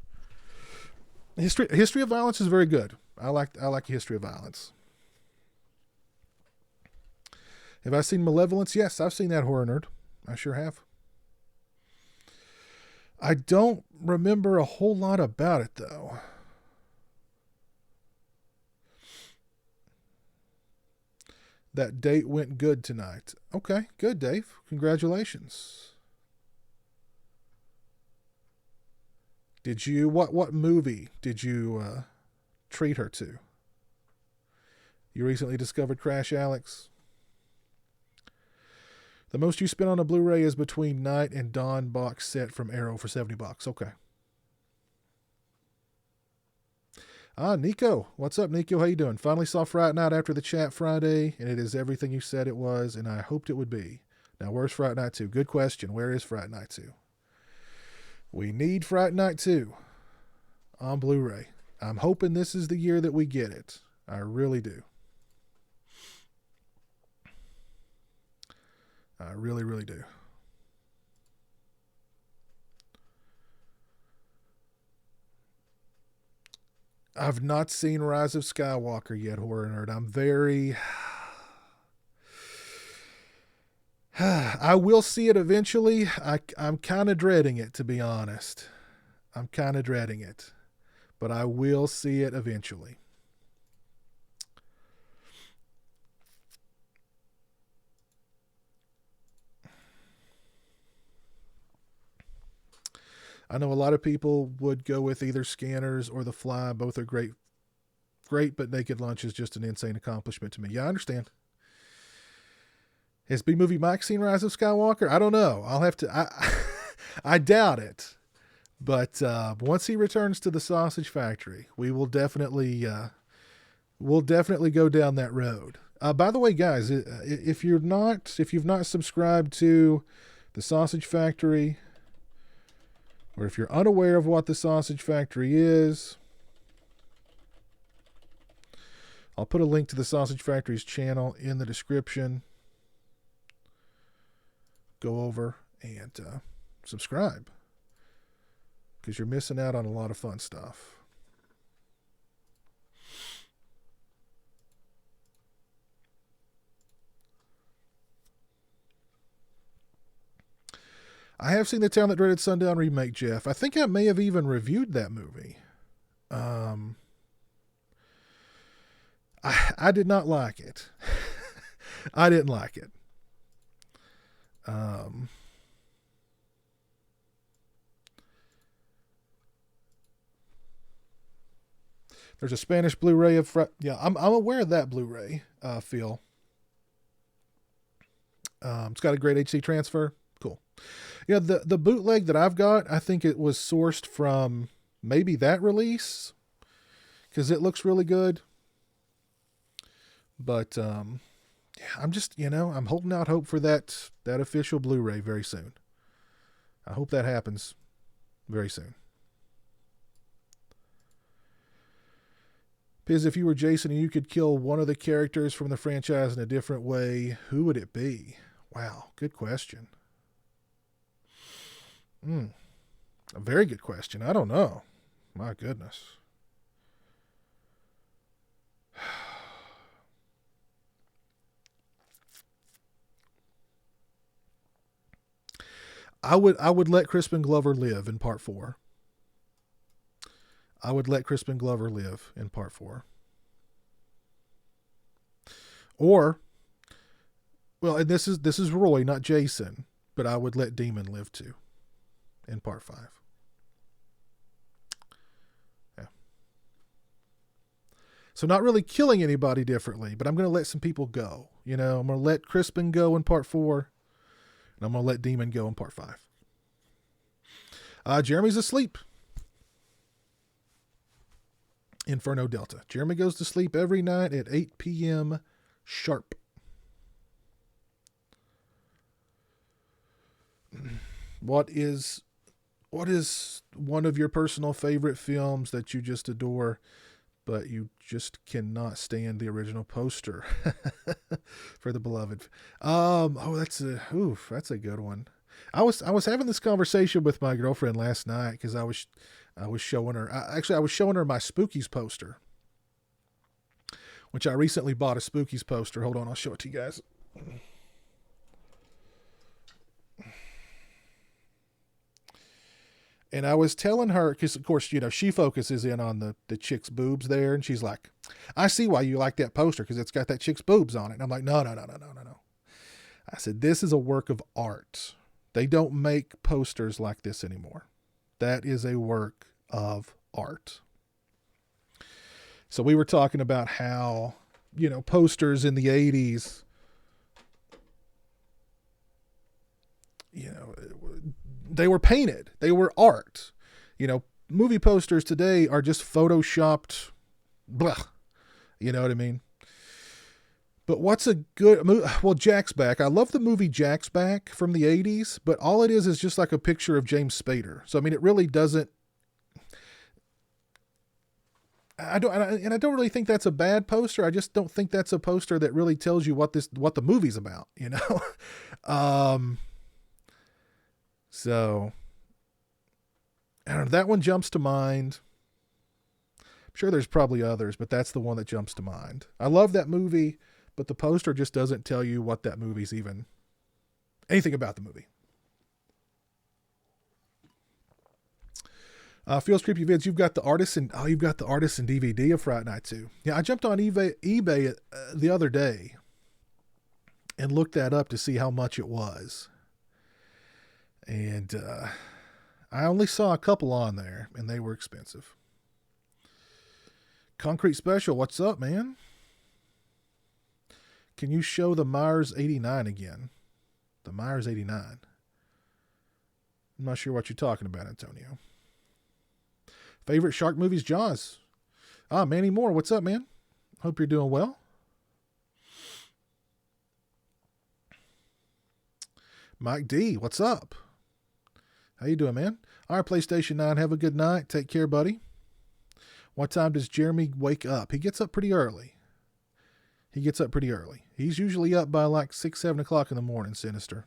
History of Violence is very good. I like History of Violence. Have I seen Malevolence? Yes, I've seen that, Horror Nerd. I sure have. I don't remember a whole lot about it, though. That date went good tonight. Okay, good, Dave. Congratulations. Did you what movie did you treat her to? You recently discovered Crash Alex. The most you spent on a Blu-ray is Between Night and Dawn box set from Arrow for $70. Okay. Nico. What's up, Nico? How you doing? Finally saw Fright Night after the chat Friday, and it is everything you said it was, and I hoped it would be. Now, where's Fright Night 2? Good question. Where is Fright Night 2? We need Fright Night 2 on Blu-ray. I'm hoping this is the year that we get it. I really do. I really, really do. I've not seen Rise of Skywalker yet, Horror Nerd. I'm very... I will see it eventually. I'm kind of dreading it, to be honest. I'm kind of dreading it. But I will see it eventually. I know a lot of people would go with either Scanners or The Fly. Both are great, but Naked Lunch is just an insane accomplishment to me. Yeah, I understand. Has B-Movie Mike seen Rise of Skywalker? I don't know. I'll have to... I doubt it. But once he returns to the Sausage Factory, we will definitely... we'll definitely go down that road. By the way, guys, if you've not subscribed to the Sausage Factory... or if you're unaware of what the Sausage Factory is, I'll put a link to the Sausage Factory's channel in the description. Go over and subscribe, because you're missing out on a lot of fun stuff. I have seen the Town That Dreaded Sundown remake, Jeff. I think I may have even reviewed that movie. I did not like it. I didn't like it. There's a Spanish Blu-ray of... yeah, I'm aware of that Blu-ray, Phil. It's got a great HD transfer. Cool. Yeah, the bootleg that I've got, I think it was sourced from maybe that release, because it looks really good. But yeah, I'm just, I'm holding out hope for that official Blu-ray very soon. I hope that happens very soon. Piz, if you were Jason and you could kill one of the characters from the franchise in a different way, who would it be? Wow, good question. A very good question. I don't know. My goodness. I would let Crispin Glover live in part 4. I would let Crispin Glover live in part 4. Or, well, and this is Roy, not Jason, but I would let Demon live too in part 5. Yeah. So not really killing anybody differently, but I'm going to let some people go. I'm going to let Crispin go in part 4, and I'm going to let Demon go in part 5. Jeremy's asleep. Inferno Delta. Jeremy goes to sleep every night at 8 p.m. sharp. What is one of your personal favorite films that you just adore, but you just cannot stand the original poster for The Beloved? That's a good one. I was having this conversation with my girlfriend last night, because I was showing her. I was showing her my Spookies poster, which I recently bought a Spookies poster. Hold on, I'll show it to you guys. And I was telling her, because of course, you know, she focuses in on the chick's boobs there. And she's like, I see why you like that poster, because it's got that chick's boobs on it. And I'm like, no. I said, this is a work of art. They don't make posters like this anymore. That is a work of art. So we were talking about how, you know, posters in the 80s, you know, they were painted. They were art. You know, movie posters today are just photoshopped, blah. You know what I mean? But what's a good movie? Well, Jack's Back. I love the movie Jack's Back from the 80s, but all it is just like a picture of James Spader. So, I mean, it really doesn't, I don't really think that's a bad poster. I just don't think that's a poster that really tells you what the movie's about, you know? So I don't know, that one jumps to mind. I'm sure there's probably others, but that's the one that jumps to mind. I love that movie, but the poster just doesn't tell you what that movie's even, anything about the movie. Feels Creepy Vids, you've got the artisan DVD of Fright Night 2. Yeah, I jumped on eBay the other day and looked that up to see how much it was. And I only saw a couple on there, and they were expensive. Concrete Special, what's up, man? Can you show the Myers 89 again? The Myers 89. I'm not sure what you're talking about, Antonio. Favorite shark movies, Jaws. Manny Moore, what's up, man? Hope you're doing well. Mike D, what's up? How you doing, man? All right, PlayStation 9, have a good night. Take care, buddy. What time does Jeremy wake up? He gets up pretty early. He's usually up by like 6, 7 o'clock in the morning, Sinister.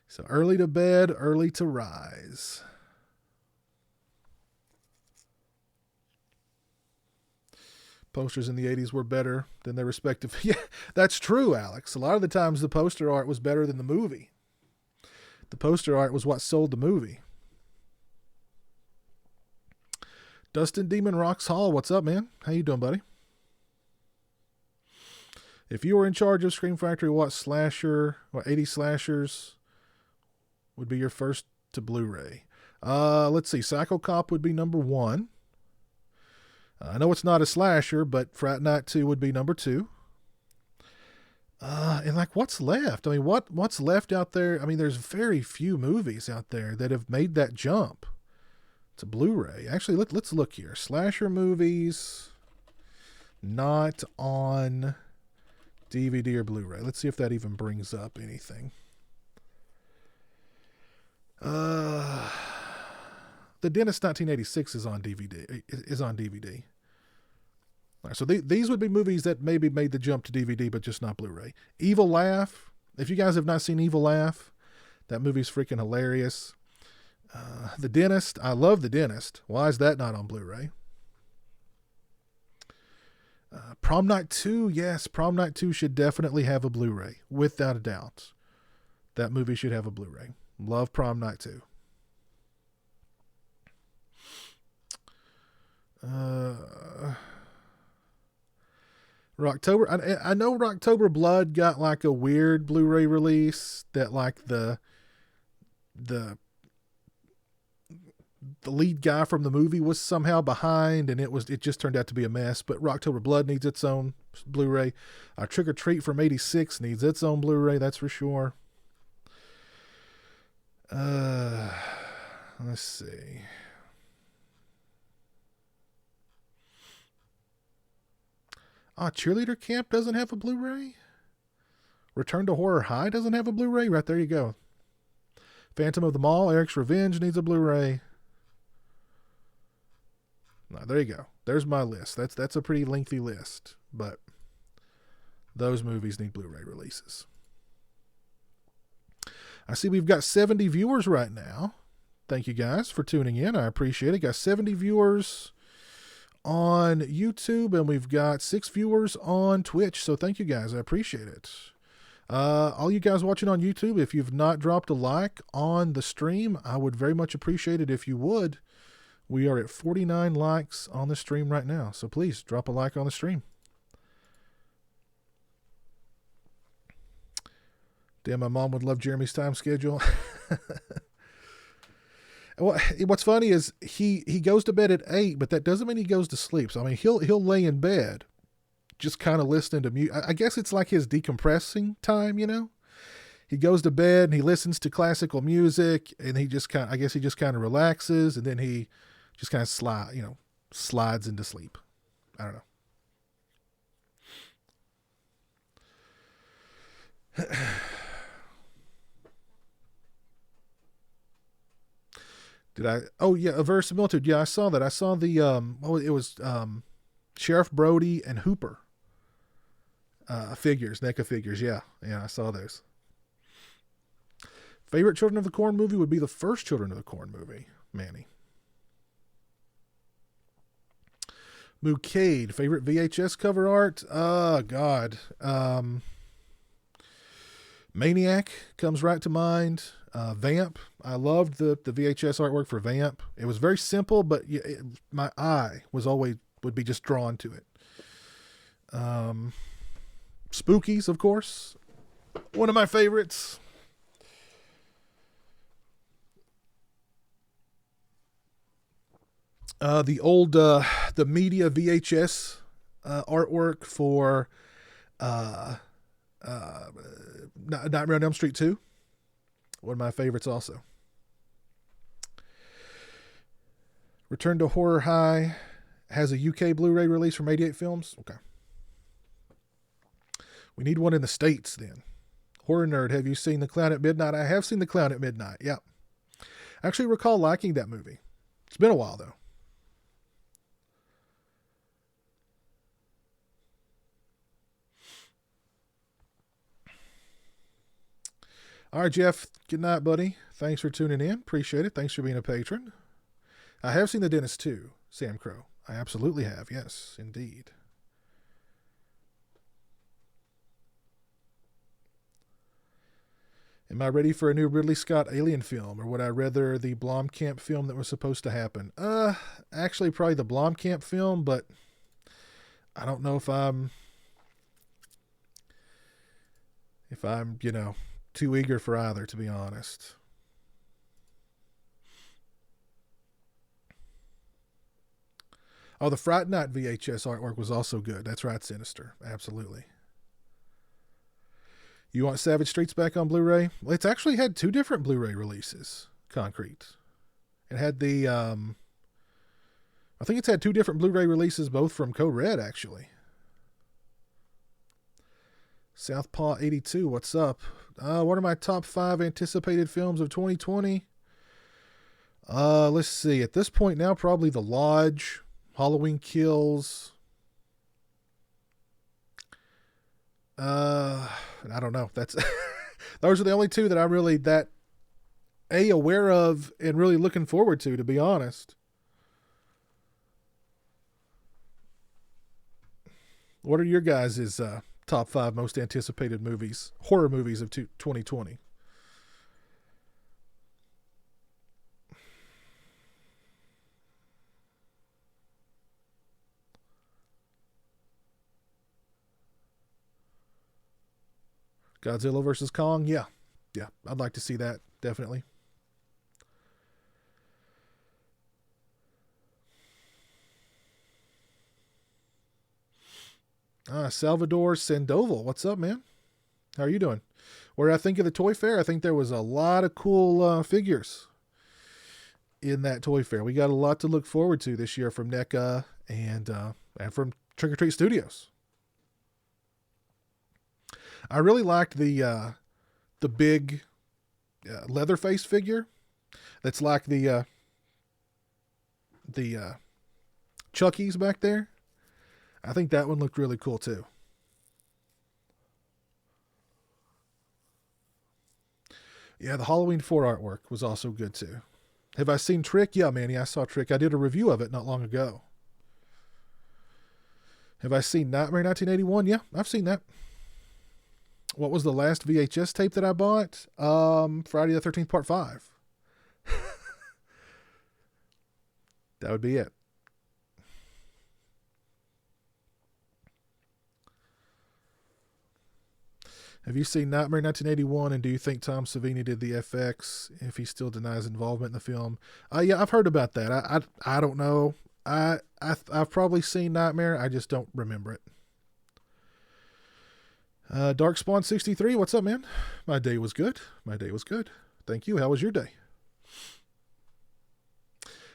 So early to bed, early to rise. Posters in the 80s were better than their respective. Yeah, that's true, Alex. A lot of the times the poster art was better than the movie. The poster art was what sold the movie. Dustin Demon Rocks Hall, what's up, man? How you doing, buddy? If you were in charge of Scream Factory, what 80 slashers would be your first to Blu-ray? Let's see. Psycho Cop would be number 1. I know it's not a slasher, but Fright Night 2 would be number 2. And like, what's left? I mean, what's left out there? I mean, there's very few movies out there that have made that jump to Blu-ray. Actually, let's look here. Slasher movies not on DVD or Blu-ray. Let's see if that even brings up anything. The Dentist 1986 is on DVD. All right, so these would be movies that maybe made the jump to DVD, but just not Blu-ray. Evil Laugh. If you guys have not seen Evil Laugh, that movie's freaking hilarious. The Dentist. I love The Dentist. Why is that not on Blu-ray? Prom Night 2. Yes, Prom Night 2 should definitely have a Blu-ray, without a doubt. That movie should have a Blu-ray. Love Prom Night 2. Rocktober. I know Rocktober Blood got like a weird Blu-ray release that like the lead guy from the movie was somehow behind, and it just turned out to be a mess. But Rocktober Blood needs its own Blu-ray. Trick or Treat from '86 needs its own Blu-ray, that's for sure. Let's see. Cheerleader Camp doesn't have a Blu-ray. Return to Horror High doesn't have a Blu-ray. Right there you go. Phantom of the Mall, Eric's Revenge needs a Blu-ray. There you go. There's my list. That's a pretty lengthy list, but those movies need Blu-ray releases. I see we've got 70 viewers right now. Thank you guys for tuning in. I appreciate it. Got 70 viewers on YouTube, and we've got 6 viewers on Twitch. So thank you guys. I appreciate it. All you guys watching on YouTube, if you've not dropped a like on the stream, I would very much appreciate it if you would. We are at 49 likes on the stream right now, so please drop a like on the stream. Damn, my mom would love Jeremy's time schedule. Well, what's funny is he goes to bed at 8, but that doesn't mean he goes to sleep. So I mean, he'll lay in bed, just kind of listening to music. I guess it's like his decompressing time, you know. He goes to bed and he listens to classical music, and he just kind of relaxes, and then he just kind of slides into sleep. I don't know. Did I? Oh yeah, a verisimilitude. Yeah, I saw that. I saw the it was Sheriff Brody and Hooper figures, NECA figures. Yeah, I saw those. Favorite Children of the Corn movie would be the first Children of the Corn movie. Manny. Mucade. Favorite VHS cover art? Oh God. Maniac comes right to mind. Vamp. I loved the VHS artwork for Vamp. It was very simple, but my eye would be just drawn to it. Spookies, of course. One of my favorites. The old the media VHS artwork for Nightmare on Elm Street 2. One of my favorites also. Return to Horror High has a UK Blu-ray release from 88 Films. Okay. We need one in the States then. Horror Nerd, have you seen The Clown at Midnight? I have seen The Clown at Midnight, yeah. I actually recall liking that movie. It's been a while though. All right, Jeff. Good night, buddy. Thanks for tuning in. Appreciate it. Thanks for being a patron. I have seen The Dentist too, Sam Crow. I absolutely have. Yes, indeed. Am I ready for a new Ridley Scott alien film, or would I rather the Blomkamp film that was supposed to happen? Actually, probably the Blomkamp film, but I don't know if I'm too eager for either, to be honest. Oh, the Fright Night VHS artwork was also good. That's right, Sinister. Absolutely. You want Savage Streets back on Blu-ray? Well, it's actually had 2 different Blu-ray releases, Concrete. It had the, I think it's had 2 different Blu-ray releases, both from Code Red, actually. Southpaw 82, what's up? What are my top 5 anticipated films of 2020? Let's see. At this point now, probably The Lodge, Halloween Kills. I don't know. That's those are the only 2 that I'm really aware of and really looking forward to be honest. What are your guys' top 5 most anticipated movies, horror movies of 2020? Godzilla vs. Kong? Yeah. I'd like to see that, definitely. Salvador Sandoval. What's up, man? How are you doing? What did I think of the toy fair? I think there was a lot of cool figures in that toy fair. We got a lot to look forward to this year from NECA and from Trick or Treat Studios. I really liked the big Leatherface figure. That's like the Chucky's back there. I think that one looked really cool too. Yeah, the Halloween 4 artwork was also good too. Have I seen Trick? Yeah, Manny, I saw Trick. I did a review of it not long ago. Have I seen Nightmare 1981? Yeah, I've seen that. What was the last VHS tape that I bought? Friday the 13th Part 5. That would be it. Have you seen Nightmare 1981, and do you think Tom Savini did the FX if he still denies involvement in the film? Yeah, I've heard about that. I don't know. I've probably seen Nightmare. I just don't remember it. Darkspawn 63, what's up, man? My day was good. My day was good. Thank you. How was your day?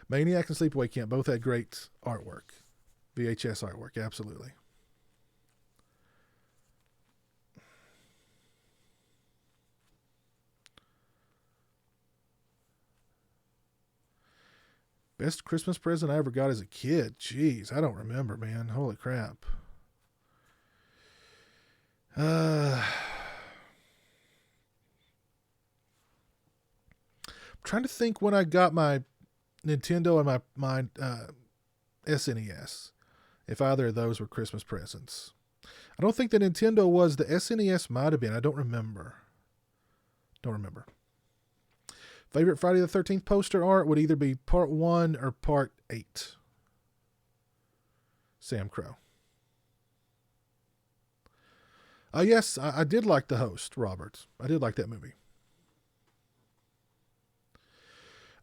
Maniac and Sleepaway Camp both had great artwork. VHS artwork, absolutely. Best Christmas present I ever got as a kid. Jeez, I don't remember, man. Holy crap. I'm trying to think when I got my Nintendo and my SNES. If either of those were Christmas presents. I don't think the Nintendo was. The SNES might have been. I don't remember. Favorite Friday the 13th poster art would either be Part 1 or Part 8. Sam Crow. Yes, I did like The Host, Robert. I did like that movie.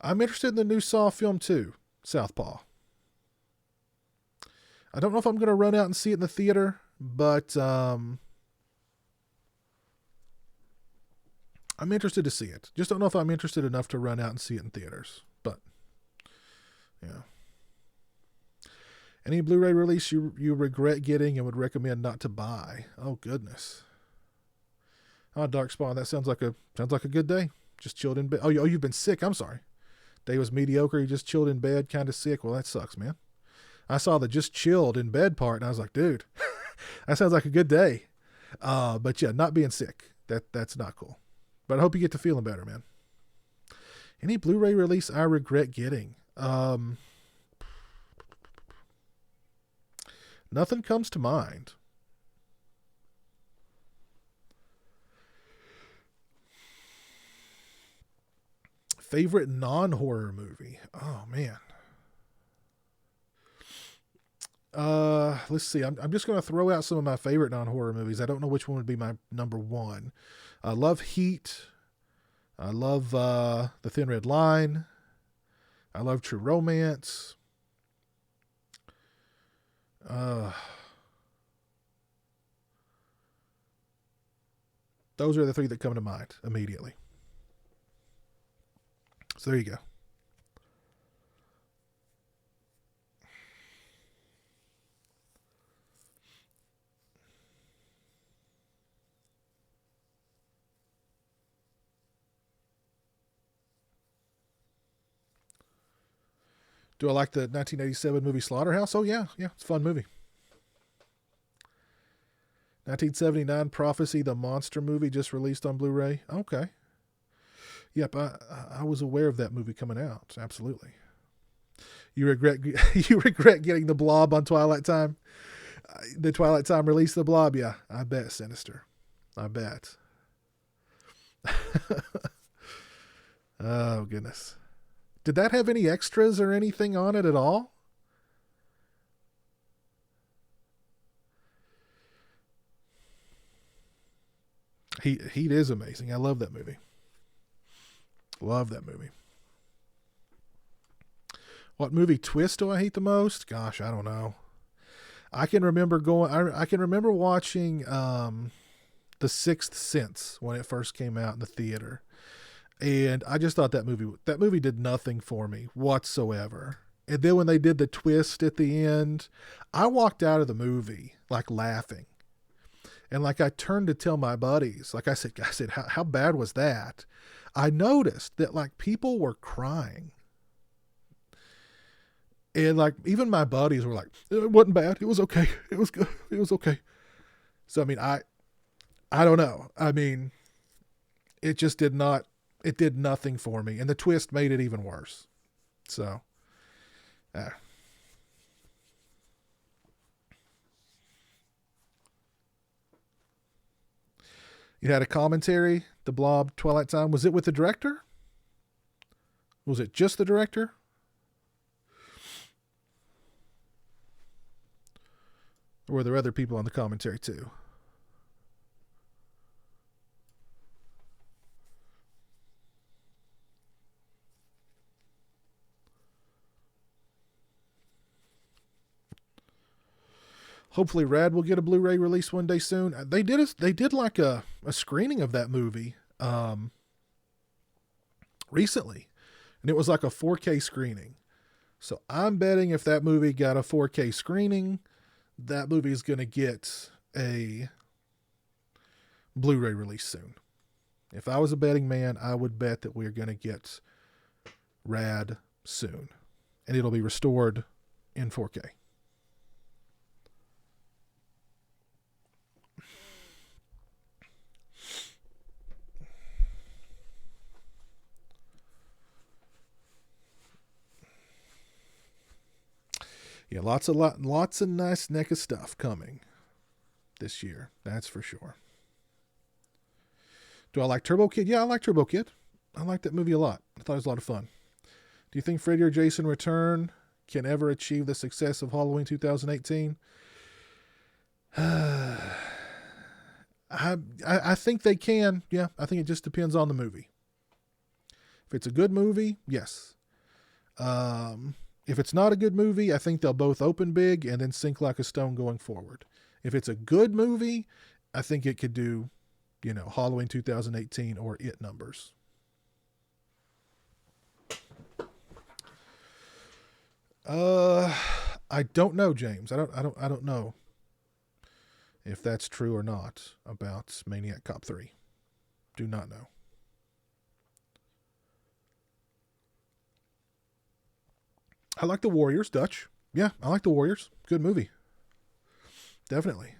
I'm interested in the new Saw film too, Southpaw. I don't know if I'm going to run out and see it in the theater, but I'm interested to see it. Just don't know if I'm interested enough to run out and see it in theaters. But, yeah. Any Blu-ray release you regret getting and would recommend not to buy? Oh, goodness. Oh, Darkspawn, that sounds like a good day. Just chilled in bed. Oh, you've been sick. I'm sorry. Day was mediocre. You just chilled in bed, kind of sick. Well, that sucks, man. I saw the just chilled in bed part, and I was like, dude, that sounds like a good day. But yeah, not being sick. That's not cool. But I hope you get to feeling better, man. Any Blu-ray release I regret getting? Nothing comes to mind. Favorite non-horror movie? Oh, man. Let's see. I'm just going to throw out some of my favorite non-horror movies. I don't know which one would be my number one. I love Heat. I love The Thin Red Line. I love True Romance. Those are the three that come to mind immediately. So there you go. Do I like the 1987 movie Slaughterhouse? Oh, yeah. Yeah, it's a fun movie. 1979 Prophecy, the monster movie, just released on Blu-ray. Okay. Yep, I was aware of that movie coming out. Absolutely. You regret getting the Blob on Twilight Time? The Twilight Time release of the Blob? Yeah, I bet, Sinister. I bet. Oh, goodness. Did that have any extras or anything on it at all? Heat is amazing. I love that movie. Love that movie. What movie twist do I hate the most? Gosh, I don't know. I can remember watching The Sixth Sense when it first came out in the theater. And I just thought that movie did nothing for me whatsoever. And then when they did the twist at the end, I walked out of the movie like laughing. And like I turned to tell my buddies, like I said, how bad was that? I noticed that like people were crying. And like even my buddies were like, it wasn't bad. It was okay. It was good. It was okay. So I mean, I don't know. I mean, it did nothing for me. And the twist made it even worse. So, It had a commentary, The Blob, Twilight Time. Was it with the director? Was it just the director? Or were there other people on the commentary too? Hopefully Rad will get a Blu-ray release one day soon. They did like a screening of that movie recently, and it was like a 4K screening. So I'm betting if that movie got a 4K screening, that movie is going to get a Blu-ray release soon. If I was a betting man, I would bet that we're going to get Rad soon, and it'll be restored in 4K. Yeah, lots of nice NECA stuff coming this year. That's for sure. Do I like Turbo Kid? Yeah, I like Turbo Kid. I like that movie a lot. I thought it was a lot of fun. Do you think Freddy or Jason Return can ever achieve the success of Halloween 2018? I think they can. Yeah, I think it just depends on the movie. If it's a good movie, yes. If it's not a good movie, I think they'll both open big and then sink like a stone going forward. If it's a good movie, I think it could do, Halloween 2018 or It numbers. I don't know, James. I don't know if that's true or not about Maniac Cop 3. Do not know. I like The Warriors, Dutch. Yeah, I like The Warriors. Good movie. Definitely.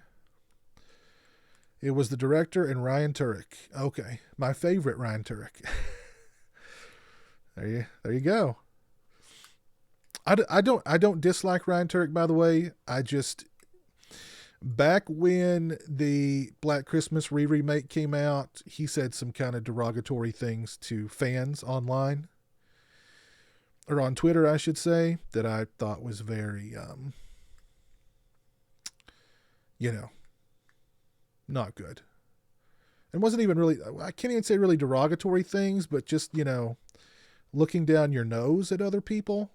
It was the director and Ryan Turek. Okay, my favorite Ryan Turek. There you go. I don't dislike Ryan Turek, by the way. I just, back when the Black Christmas remake came out, he said some kind of derogatory things to fans online, or on Twitter, I should say, that I thought was very, not good. And wasn't even really, I can't even say really derogatory things, but just, looking down your nose at other people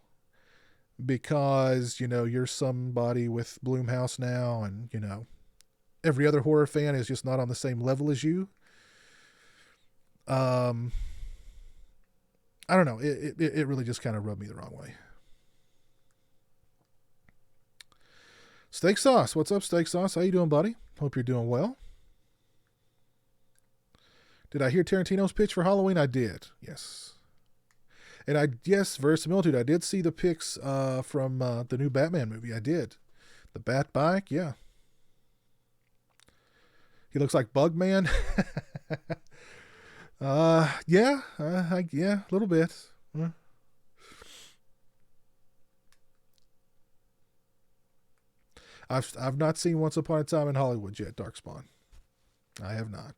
because, you're somebody with Blumhouse now, and, every other horror fan is just not on the same level as you. I don't know. It really just kind of rubbed me the wrong way. Steak Sauce. What's up, Steak Sauce? How you doing, buddy? Hope you're doing well. Did I hear Tarantino's pitch for Halloween? I did. Yes. And yes, verisimilitude. I did see the pics from the new Batman movie. I did. The Bat Bike. Yeah. He looks like Bugman. Yeah, a little bit. I've not seen Once Upon a Time in Hollywood yet, Darkspawn. I have not.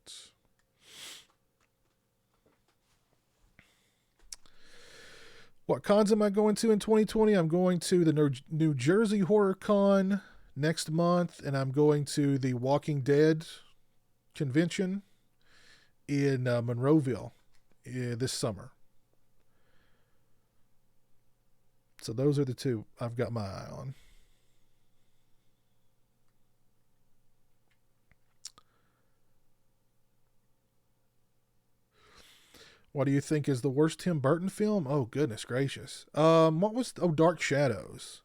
What cons am I going to in 2020? I'm going to the New Jersey Horror Con next month, and I'm going to the Walking Dead convention in Monroeville this summer. So those are the two I've got my eye on. What do you think is the worst Tim Burton film? Oh, goodness gracious. Dark Shadows.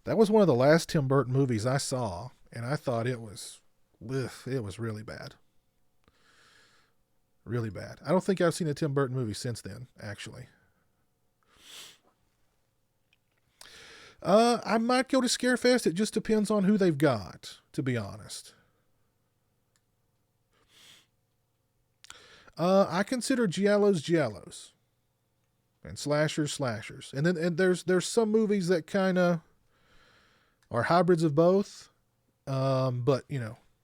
That was one of the last Tim Burton movies I saw, and I thought it was really bad. Really bad. I don't think I've seen a Tim Burton movie since then, actually. I might go to Scarefest. It just depends on who they've got, to be honest. I consider giallos, and slashers. And then there's some movies that kind of are hybrids of both. But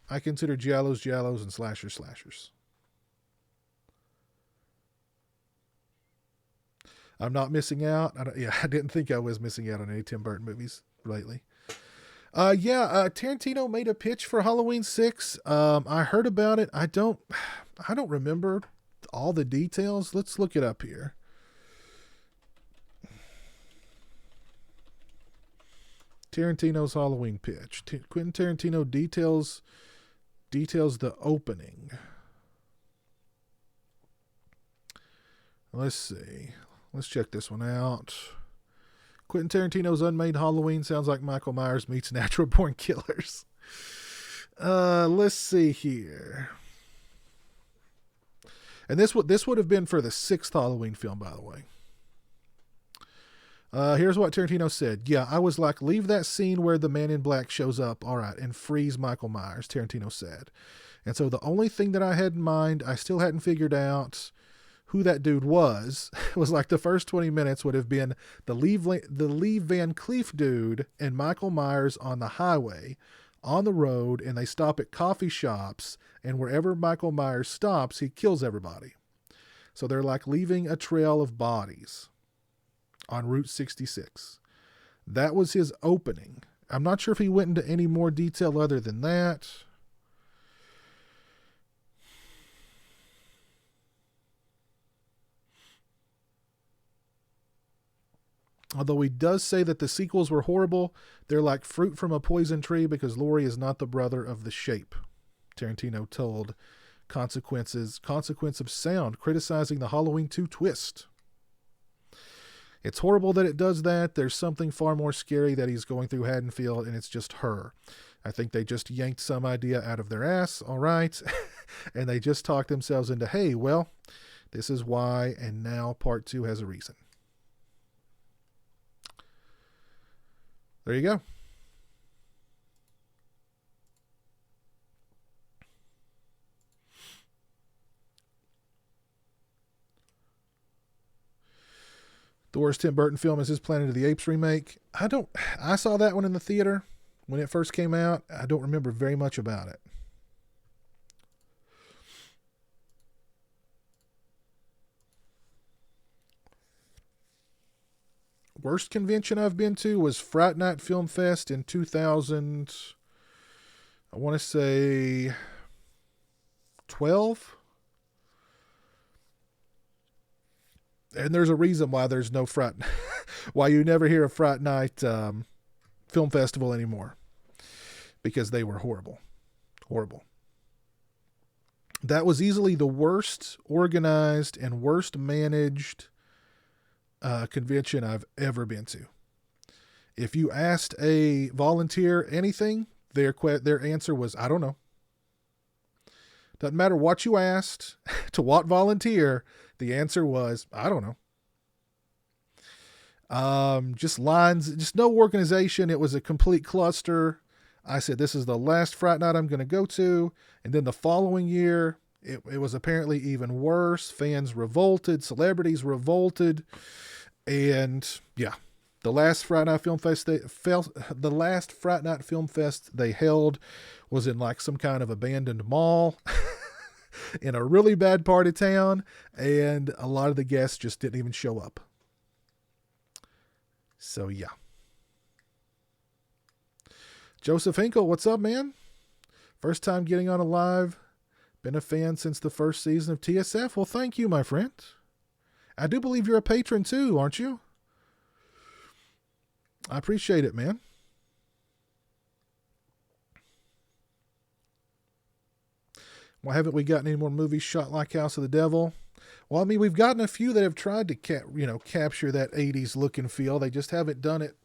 I consider giallos and slashers. I'm not missing out. I didn't think I was missing out on any Tim Burton movies lately. Tarantino made a pitch for Halloween 6. I heard about it. I don't remember all the details. Let's look it up here. Tarantino's Halloween pitch. Quentin Tarantino details the opening. Let's see. Let's check this one out. Quentin Tarantino's unmade Halloween sounds like Michael Myers meets Natural Born Killers. Let's see here. And this would have been for the 6th Halloween film, by the way. Here's what Tarantino said. Yeah, I was like, leave that scene where the man in black shows up, all right, and freeze Michael Myers, Tarantino said. And so the only thing that I had in mind, I still hadn't figured out who that dude was like the first 20 minutes would have been the Lee Van Cleef dude and Michael Myers on the highway, on the road, and they stop at coffee shops, and wherever Michael Myers stops, he kills everybody. So they're like leaving a trail of bodies on Route 66. That was his opening. I'm not sure if he went into any more detail other than that. Although he does say that the sequels were horrible, they're like fruit from a poison tree because Laurie is not the brother of the Shape. Tarantino told Consequence of Sound, criticizing the Halloween 2 twist. It's horrible that it does that. There's something far more scary that he's going through Haddonfield, and it's just her. I think they just yanked some idea out of their ass, all right? And they just talked themselves into, hey, well, this is why, and now part 2 has a reason. There you go. The worst Tim Burton film is his Planet of the Apes remake. I saw that one in the theater when it first came out. I don't remember very much about it. Worst convention I've been to was Fright Night Film Fest in 2000. I want to say 12. And there's a reason why there's no why you never hear of Fright Night Film Festival anymore. Because they were horrible. Horrible. That was easily the worst organized and worst managed convention I've ever been to. If you asked a volunteer anything, their answer was, I don't know. Doesn't matter what you asked to what volunteer, the answer was, I don't know. Just lines, just no organization. It was a complete cluster. I said, this is the last Fright Night I'm going to go to. And then the following year, it was apparently even worse. Fans revolted, celebrities revolted. And yeah, the last Fright Night Film Fest they held was in like some kind of abandoned mall in a really bad part of town, and a lot of the guests just didn't even show up. So yeah. Joseph Hinkle, what's up, man? First time getting on a live. Been a fan since the first season of TSF. Well, thank you, my friend. I do believe you're a patron too, aren't you? I appreciate it, man. Why haven't we gotten any more movies shot like House of the Devil? Well, I mean, we've gotten a few that have tried to capture that 80s look and feel. They just haven't done it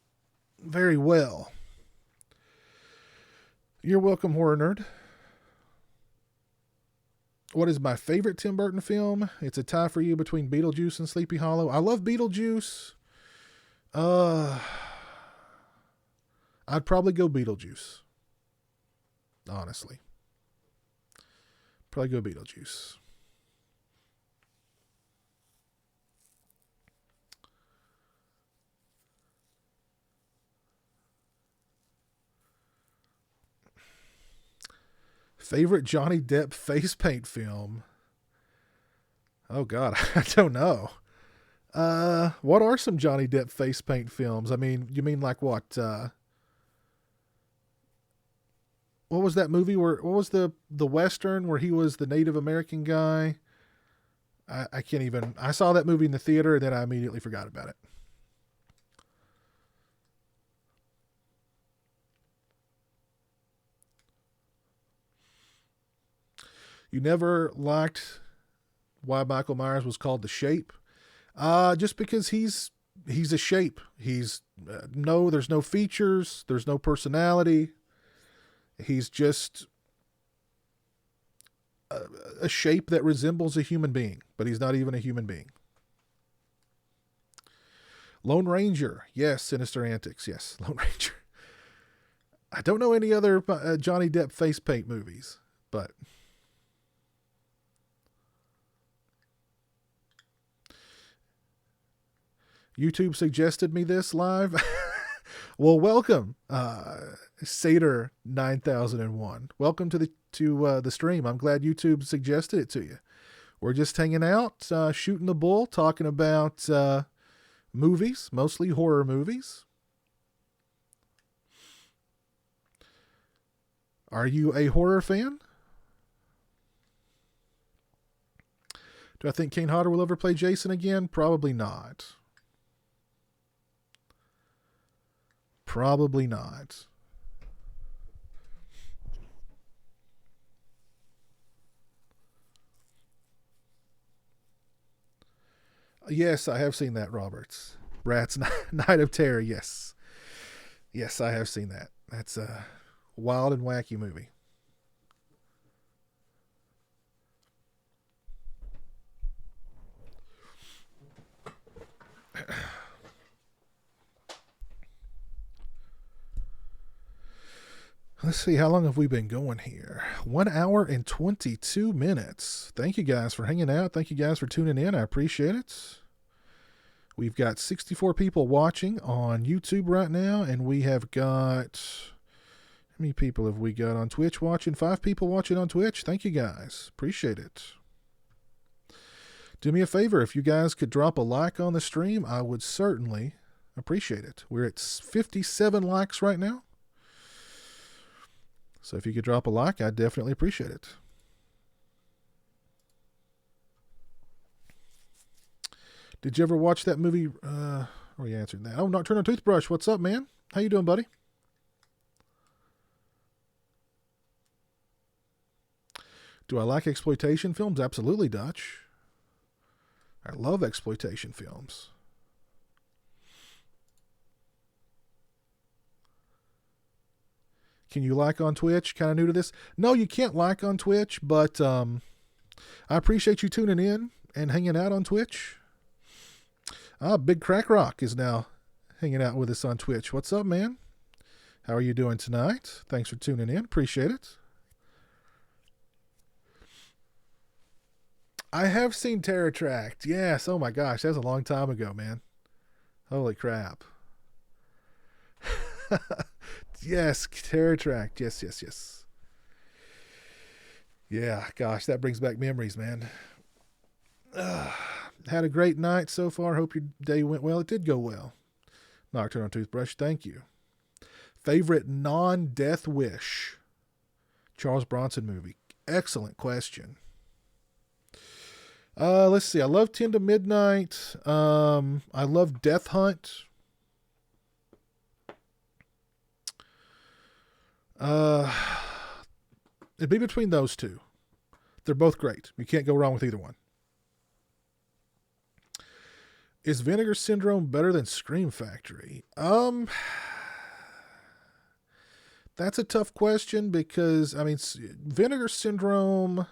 very well. You're welcome, Horror Nerd. What is my favorite Tim Burton film? It's a tie for you between Beetlejuice and Sleepy Hollow. I love Beetlejuice. I'd probably go Beetlejuice. Honestly. Probably go Beetlejuice. Favorite Johnny Depp face paint film? Oh God, I don't know. What are some Johnny Depp face paint films? I mean, you mean like what? What was that movie where? What was the western where he was the Native American guy? I can't even. I saw that movie in the theater and then I immediately forgot about it. You never liked why Michael Myers was called the Shape? Just because he's a shape. He's no, there's no features, there's no personality. He's just a shape that resembles a human being, but he's not even a human being. Lone Ranger, yes. Sinister Antics, yes. Lone Ranger. I don't know any other Johnny Depp face paint movies, but YouTube suggested me this live. Well, welcome, Satyr 9001. Welcome to the stream. I'm glad YouTube suggested it to you. We're just hanging out, shooting the bull, talking about movies, mostly horror movies. Are you a horror fan? Do I think Kane Hodder will ever play Jason again? Probably not. Probably not. Yes, I have seen that, Roberts. Rat's Night of Terror, yes. Yes, I have seen that. That's a wild and wacky movie. Let's see, how long have we been going here? 1 hour and 22 minutes. Thank you guys for hanging out. Thank you guys for tuning in. I appreciate it. We've got 64 people watching on YouTube right now, and we have got... How many people have we got on Twitch watching? 5 people watching on Twitch. Thank you guys. Appreciate it. Do me a favor. If you guys could drop a like on the stream, I would certainly appreciate it. We're at 57 likes right now. So if you could drop a like, I'd definitely appreciate it. Did you ever watch that movie? Or you answered that. Oh, Nocturnal Toothbrush. What's up, man? How you doing, buddy? Do I like exploitation films? Absolutely, Dutch. I love exploitation films. Can you like on Twitch? Kind of new to this. No, you can't like on Twitch, but I appreciate you tuning in and hanging out on Twitch. Big Crack Rock is now hanging out with us on Twitch. What's up, man? How are you doing tonight? Thanks for tuning in. Appreciate it. I have seen Terror Tract. Yes. Oh my gosh. That was a long time ago, man. Holy crap. Yes. Terror Tract. Yes, yes, yes. Yeah. Gosh, that brings back memories, man. Had a great night so far. Hope your day went well. It did go well. Nocturnal Toothbrush. Thank you. Favorite non-death wish? Charles Bronson movie. Excellent question. Let's see. I love 10 to Midnight. I love Death Hunt. It'd be between those two. They're both great. You can't go wrong with either one. Is Vinegar Syndrome better than Scream Factory? That's a tough question because, I mean, Vinegar Syndrome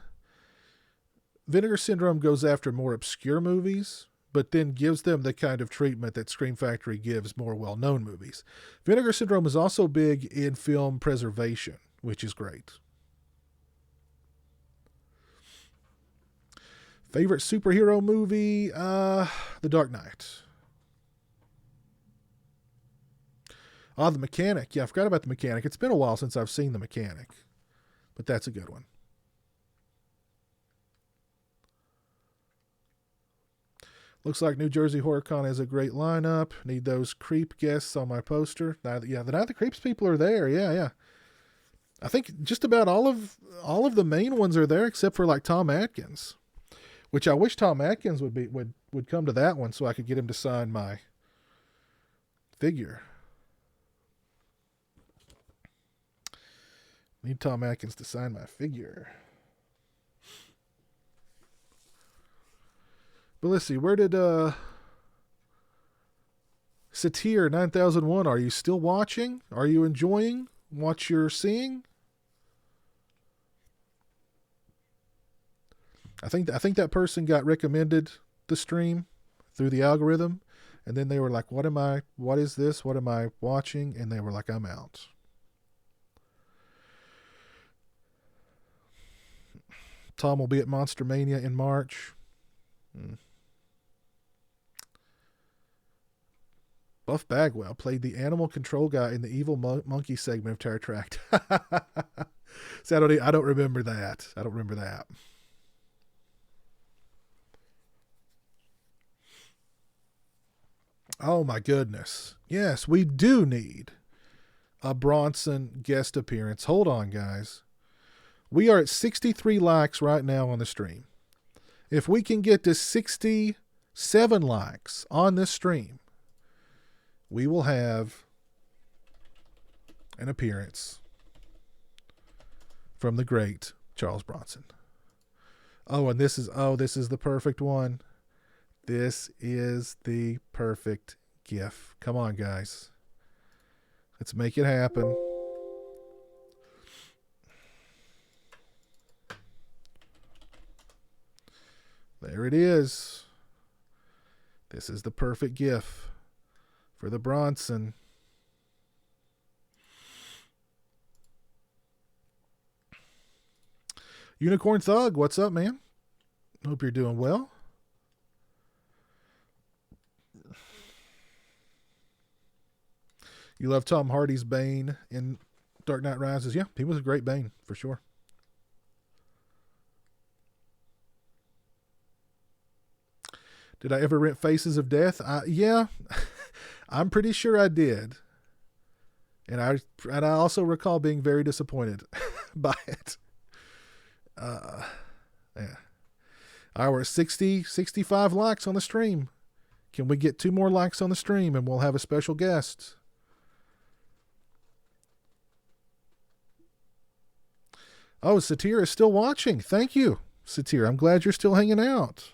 goes after more obscure movies, but then gives them the kind of treatment that Scream Factory gives more well-known movies. Vinegar Syndrome is also big in film preservation, which is great. Favorite superhero movie? The Dark Knight. The Mechanic. Yeah, I forgot about The Mechanic. It's been a while since I've seen The Mechanic. but that's a good one. Looks like New Jersey HorrorCon has a great lineup. Need those creep guests on my poster. Now the creeps people are there. Yeah. I think just about all of the main ones are there except for like Tom Atkins, which I wish Tom Atkins would come to that one so I could get him to sign my figure. Need Tom Atkins to sign my figure. But let's see, where did Satir 9001, are you still watching? Are you enjoying what you're seeing? I think that person got recommended the stream through the algorithm, and then they were like, what is this? What am I watching? And they were like, I'm out. Tom will be at Monster Mania in March. Buff Bagwell played the animal control guy in the evil monkey segment of Terror Tract. So I don't remember that. Oh my goodness. Yes, we do need a Bronson guest appearance. Hold on, guys. We are at 63 likes right now on the stream. If we can get to 67 likes on this stream, we will have an appearance from the great Charles Bronson. Oh, and this is the perfect one. This is the perfect GIF. Come on, guys. Let's make it happen. There it is. This is the perfect GIF for the Bronson. Unicorn Thug, what's up, man? Hope you're doing well. You love Tom Hardy's Bane in Dark Knight Rises? Yeah, he was a great Bane, for sure. Did I ever rent Faces of Death? Yeah, I'm pretty sure I did. And I also recall being very disappointed by it. Yeah. We're at 65 likes on the stream. Can we get 2 more likes on the stream and we'll have a special guest? Oh, Satir is still watching. Thank you, Satir. I'm glad you're still hanging out.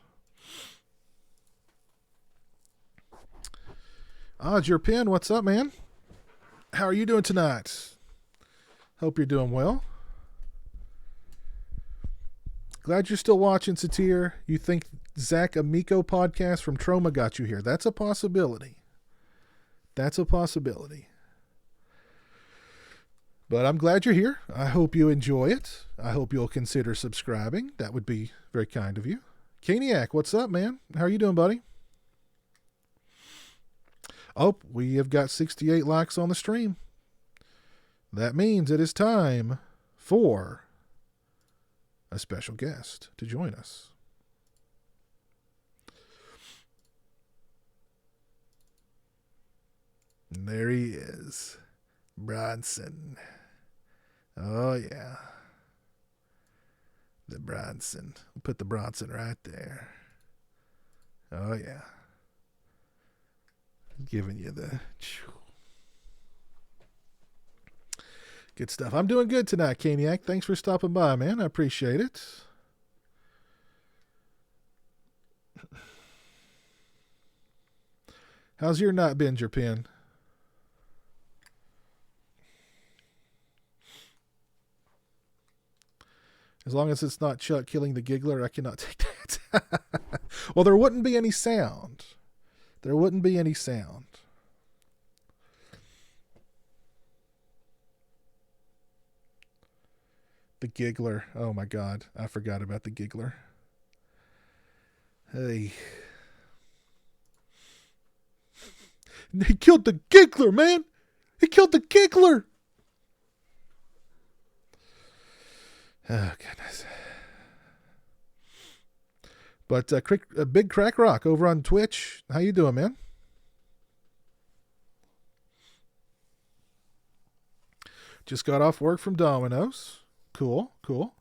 Jerpin, what's up, man? How are you doing tonight? Hope you're doing well. Glad you're still watching, Satir. You think Zach Amico podcast from Troma got you here? That's a possibility. But I'm glad you're here. I hope you enjoy it. I hope you'll consider subscribing. That would be very kind of you. Caniac, what's up, man? How are you doing, buddy? Oh, we have got 68 likes on the stream. That means it is time for a special guest to join us. And there he is. Bronson. Oh, yeah. The Bronson. We'll put the Bronson right there. Oh, yeah. Giving you the... Good stuff. I'm doing good tonight, Caniac. Thanks for stopping by, man. I appreciate it. How's your night been, Japan? As long as it's not Chuck killing the giggler, I cannot take that. Well, there wouldn't be any sound. The giggler. Oh my God. I forgot about the giggler. Hey. He killed the giggler, man. He killed the giggler. Oh, goodness. But Big Crack Rock over on Twitch, how you doing, man? Just got off work from Domino's. Cool, cool.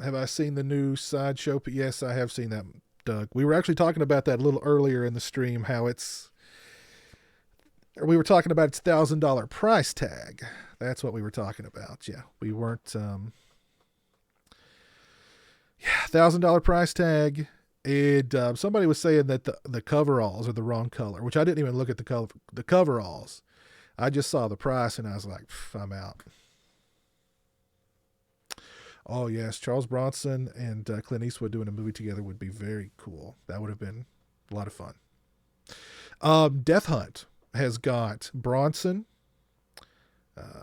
Have I seen the new Sideshow? Yes, I have seen that, Doug. We were actually talking about that a little earlier in the stream, how we were talking about its $1,000 price tag. That's what we were talking about. Yeah, we weren't, yeah, $1,000 price tag. Somebody was saying that the coveralls are the wrong color, which I didn't even look at the coveralls. I just saw the price and I was like, I'm out. Oh yes, Charles Bronson and Clint Eastwood doing a movie together would be very cool. That would have been a lot of fun. Death Hunt has got Bronson,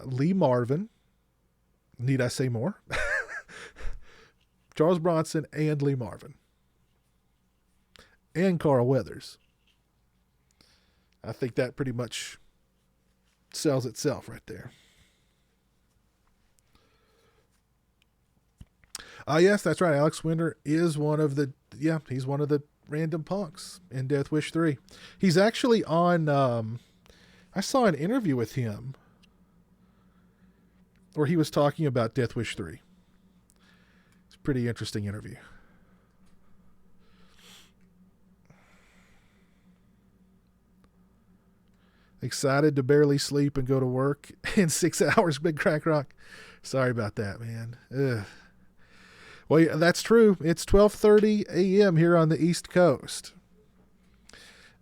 Lee Marvin. Need I say more? Charles Bronson and Lee Marvin. And Carl Weathers. I think that pretty much sells itself right there. Yes, that's right. Alex Winter is he's one of the random punks in Death Wish 3. He's actually on, I saw an interview with him where he was talking about Death Wish 3. It's a pretty interesting interview. Excited to barely sleep and go to work in 6 hours, Big Crack Rock. Sorry about that, man. Ugh. Well, yeah, that's true. It's 12:30 a.m. here on the East Coast.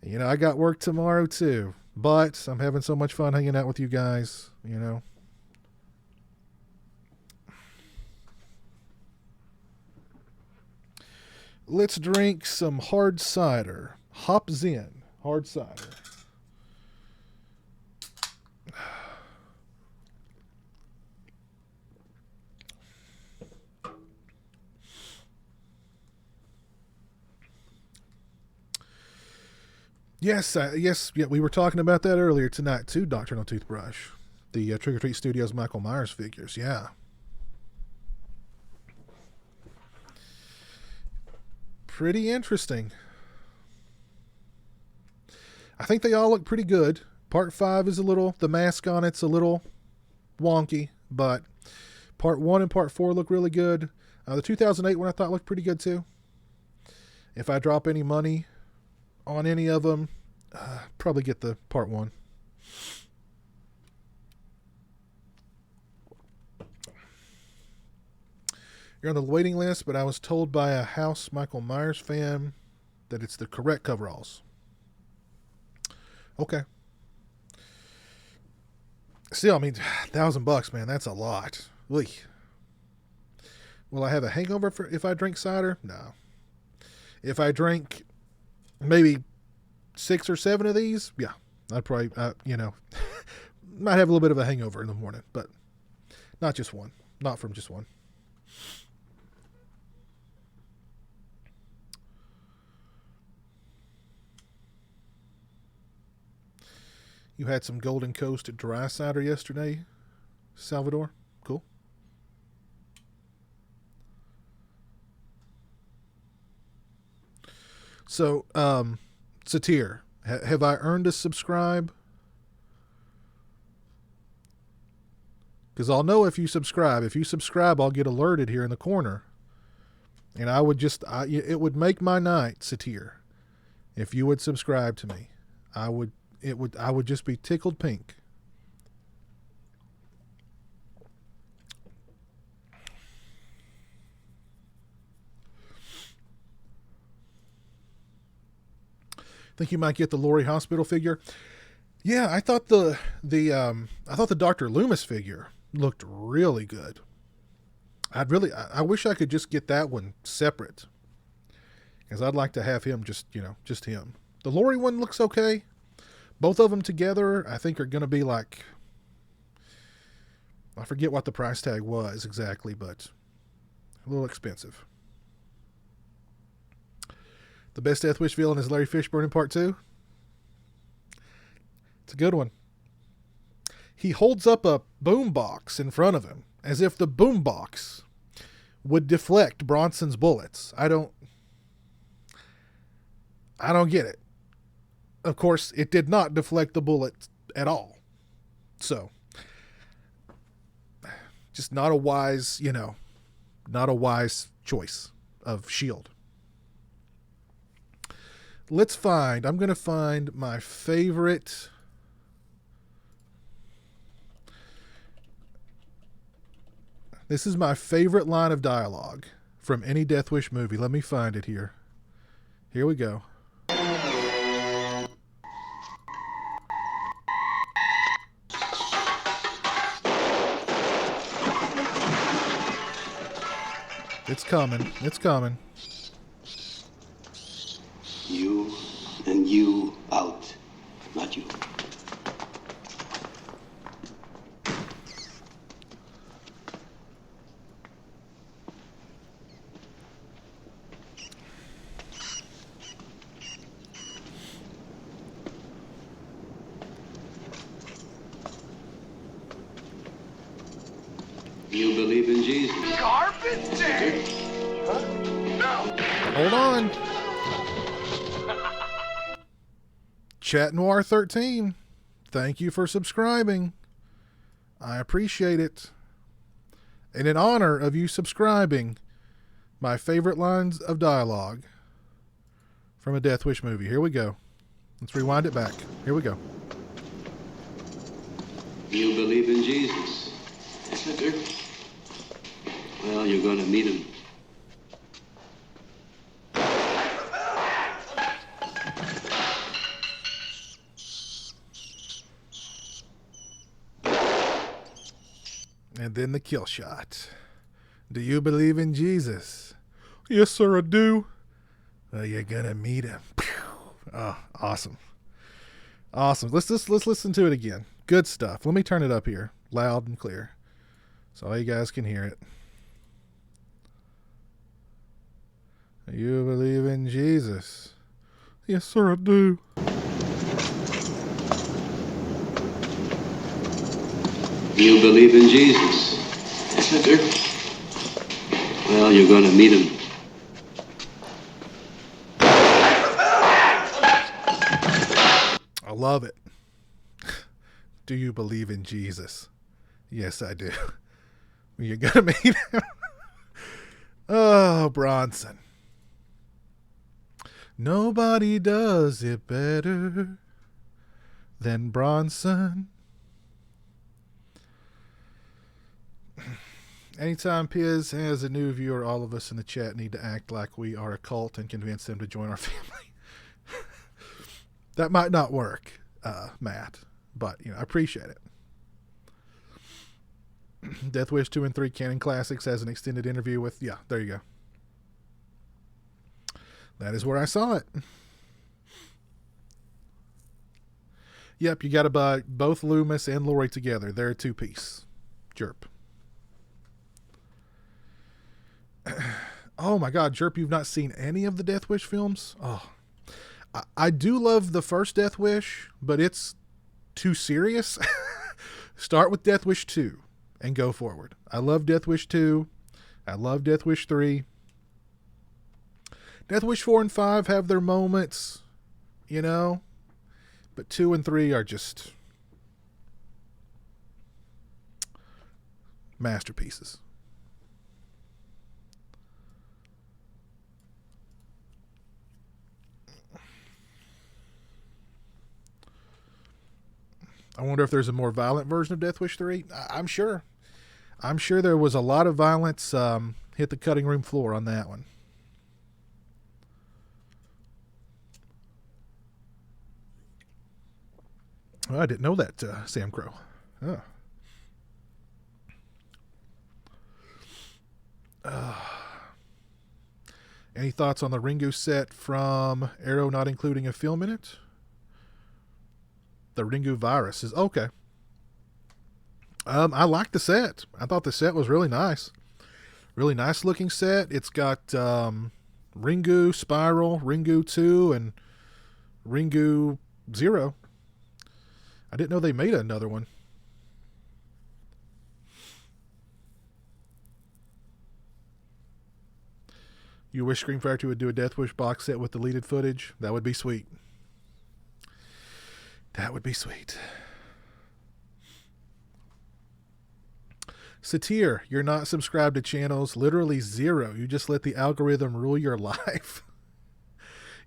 You know, I got work tomorrow too, but I'm having so much fun hanging out with you guys, you know. Let's drink some hard cider. Hop Zen hard cider. Yes, yeah, we were talking about that earlier tonight too, Doctor No Toothbrush. The Trick or Treat Studios Michael Myers figures, yeah. Pretty interesting. I think they all look pretty good. Part 5 is the mask on it's a little wonky, but Part 1 and Part 4 look really good. The 2008 one I thought looked pretty good too. If I drop any money on any of them, probably get the Part 1. You're on the waiting list, but I was told by a House Michael Myers fan that it's the correct coveralls. Okay. Still, I mean, $1,000, man, that's a lot. Oy. Will I have a hangover if I drink cider? No. If I drink maybe 6 or 7 of these, yeah, I'd probably, might have a little bit of a hangover in the morning, but not just one. Not from just one. You had some Golden Coast dry cider yesterday, Salvador? Cool. So, Satir, have I earned a subscribe? Because I'll know if you subscribe. If you subscribe, I'll get alerted here in the corner. And it would make my night, Satir, if you would subscribe to me. I would just be tickled pink. Think you might get the Lori Hospital figure? Yeah, I thought the Dr. Loomis figure looked really good. I wish I could just get that one separate, because I'd like to have him just him. The Lori one looks okay. Both of them together, I think, are going to be like, I forget what the price tag was exactly, but a little expensive. The best Death Wish villain is Larry Fishburne in part 2. It's a good one. He holds up a boombox in front of him as if the boombox would deflect Bronson's bullets. I don't get it. Of course, it did not deflect the bullets at all. So, just not a wise choice of S.H.I.E.L.D. I'm going to find my favorite. This is my favorite line of dialogue from any Death Wish movie. Let me find it here. Here we go. It's coming. It's coming. You and you out, not you. You believe in Jesus? Garbage day! Huh? No! Hold on. Chat Noir 13. Thank you for subscribing. I appreciate it. And in honor of you subscribing, my favorite lines of dialogue from a Death Wish movie. Here we go. Let's rewind it back. Here we go. You believe in Jesus? Yes, I do. Well, you're going to meet him. And then the kill shot. Do you believe in Jesus? Yes, sir, I do. Well, you're gonna meet him. Oh, awesome. Awesome. Let's listen to it again. Good stuff. Let me turn it up here. Loud and clear. So all you guys can hear it. You believe in Jesus? Yes, sir, I do. You believe in Jesus? Yes, I do. Well, you're going to meet him. I love it. Do you believe in Jesus? Yes, I do. You're going to meet him. Oh, Bronson. Nobody does it better than Bronson. Anytime Piz has a new viewer, all of us in the chat need to act like we are a cult and convince them to join our family. That might not work, Matt, but I appreciate it. Death Wish 2 and 3 Canon Classics has an extended interview with, yeah, there you go. That is where I saw it. Yep, you got to buy both Loomis and Laurie together. They're a two-piece. Jerp. Oh my God, Jerp, you've not seen any of the Death Wish films? Oh, I do love the first Death Wish, but it's too serious. Start with Death Wish 2 and go forward. I love Death Wish 2. I love Death Wish 3. Death Wish 4 and 5 have their moments, but 2 and 3 are just masterpieces. I wonder if there's a more violent version of Death Wish 3. I'm sure. I'm sure there was a lot of violence hit the cutting room floor on that one. Oh, I didn't know that, Sam Crow. Oh. Any thoughts on the Ringo set from Arrow not including a film in it? The Ringo virus is okay. I like the set. I thought the set was really nice. Really nice looking set. It's got Ringu Spiral, Ringu 2, and Ringu 0. I didn't know they made another one. You wish Scream Factory would do a Death Wish box set with deleted footage? That would be sweet. That would be sweet. Satir, you're not subscribed to channels. Literally 0. You just let the algorithm rule your life.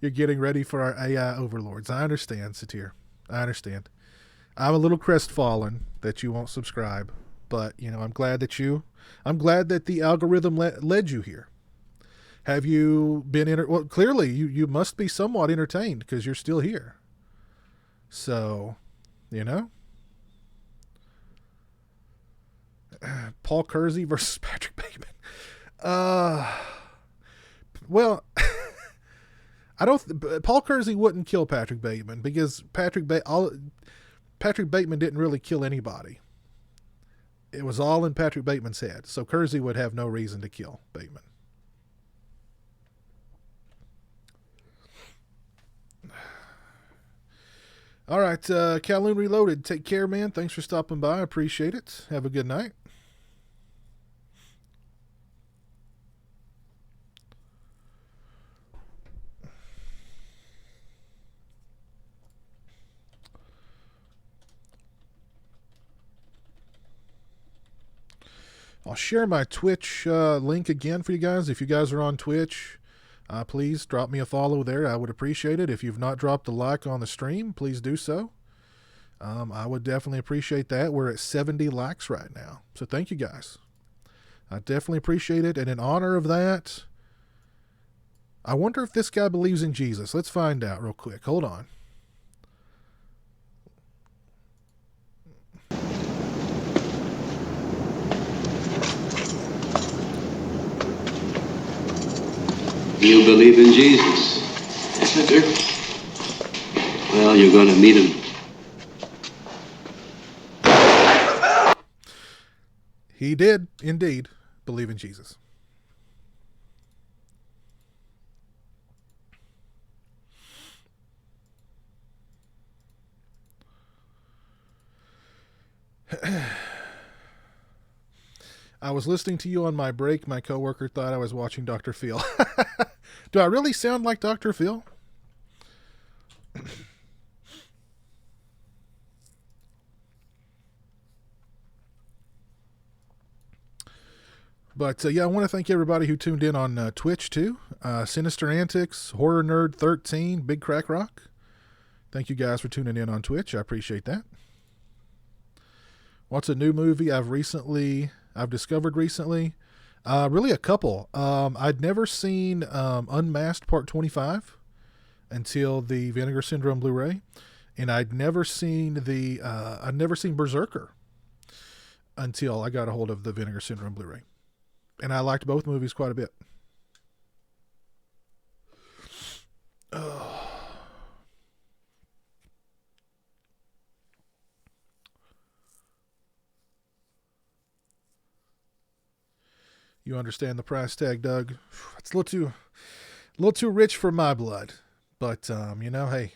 You're getting ready for our AI overlords. I understand, Satir. I understand. I'm a little crestfallen that you won't subscribe, but I'm glad that the algorithm led you here. Have you been well, clearly you must be somewhat entertained because you're still here. So, Paul Kersey versus Patrick Bateman. Well, Paul Kersey wouldn't kill Patrick Bateman because Patrick Bateman didn't really kill anybody. It was all in Patrick Bateman's head. So Kersey would have no reason to kill Bateman. All right, Kowloon Reloaded. Take care, man. Thanks for stopping by. I appreciate it. Have a good night. I'll share my Twitch link again for you guys. If you guys are on Twitch, please drop me a follow there. I would appreciate it. If you've not dropped a like on the stream, please do so. I would definitely appreciate that. We're at 70 likes right now. So thank you guys. I definitely appreciate it. And in honor of that, I wonder if this guy believes in Jesus. Let's find out real quick. Hold on. You believe in Jesus? Yes, I do. Well, you're going to meet him. He did indeed believe in Jesus. I was listening to you on my break. My coworker thought I was watching Dr. Phil. Do I really sound like Dr. Phil? But yeah, I want to thank everybody who tuned in on Twitch too. Sinister Antics, Horror Nerd 13, Big Crack Rock. Thank you guys for tuning in on Twitch. I appreciate that. What's a new movie I've discovered recently? Really a couple. I'd never seen Unmasked Part 25 until the Vinegar Syndrome Blu-ray, and I'd never seen Berserker until I got a hold of the Vinegar Syndrome Blu-ray. And I liked both movies quite a bit. Oh. You understand the price tag, Doug? It's a little too rich for my blood. But hey.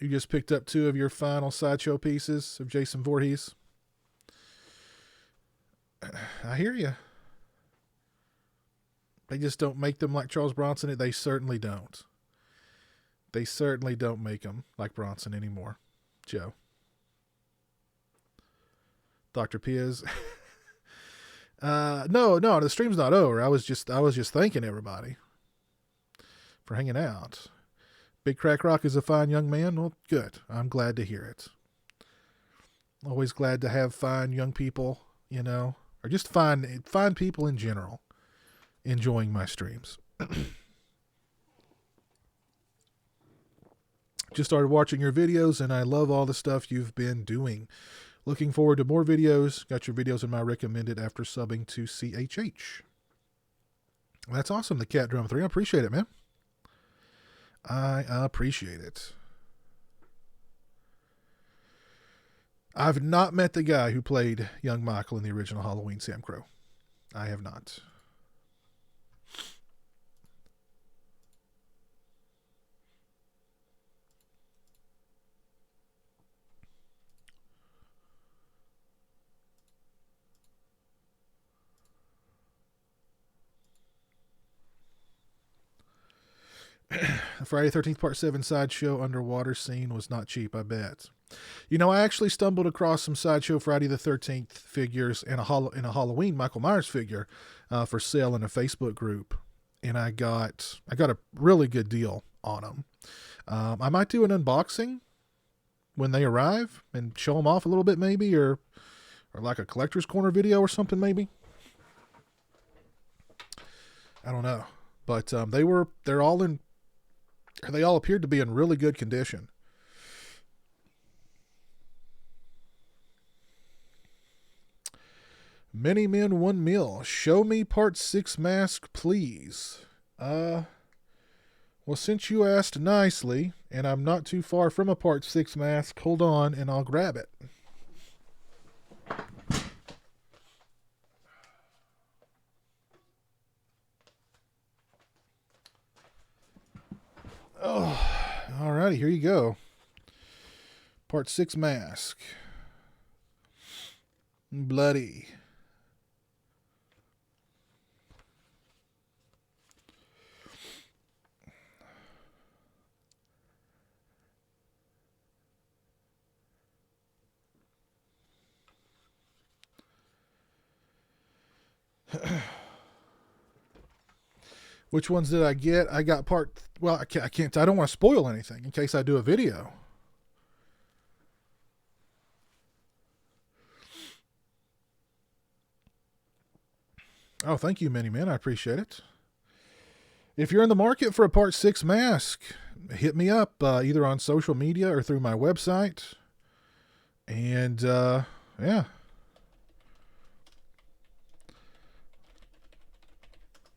You just picked up 2 of your final Sideshow pieces of Jason Voorhees. I hear you. They just don't make them like Charles Bronson. They certainly don't. They certainly don't make them like Bronson anymore. Joe. Dr. Piz. No, the stream's not over. I was just thanking everybody for hanging out. Big Crack Rock is a fine young man. Well, good. I'm glad to hear it. Always glad to have fine young people, or just fine people in general enjoying my streams. Just started watching your videos, and I love all the stuff you've been doing. Looking forward to more videos. Got your videos in my recommended after subbing to CHH. That's awesome, the Cat Drum 3. I appreciate it, man. I appreciate it. I've not met the guy who played young Michael in the original Halloween Sam Crow. I have not. The Friday 13th Part 7 sideshow underwater scene was not cheap, I bet. You know, I actually stumbled across some Sideshow Friday the 13th figures and a Halloween Michael Myers figure for sale in a Facebook group, and I got a really good deal on them. I might do an unboxing when they arrive and show them off a little bit, maybe, or like a collector's corner video or something, maybe. I don't know, but they all appeared to be in really good condition. Many Men, One Meal. Show me Part 6 mask, please. Well, since you asked nicely, and I'm not too far from a Part 6 mask, hold on and I'll grab it. Oh, alrighty, here you go. Part 6 mask. Bloody. Which ones did I get? I got I can't, I don't want to spoil anything in case I do a video. Oh, thank you, Many Men. I appreciate it. If you're in the market for a Part 6 mask, hit me up either on social media or through my website. And, yeah.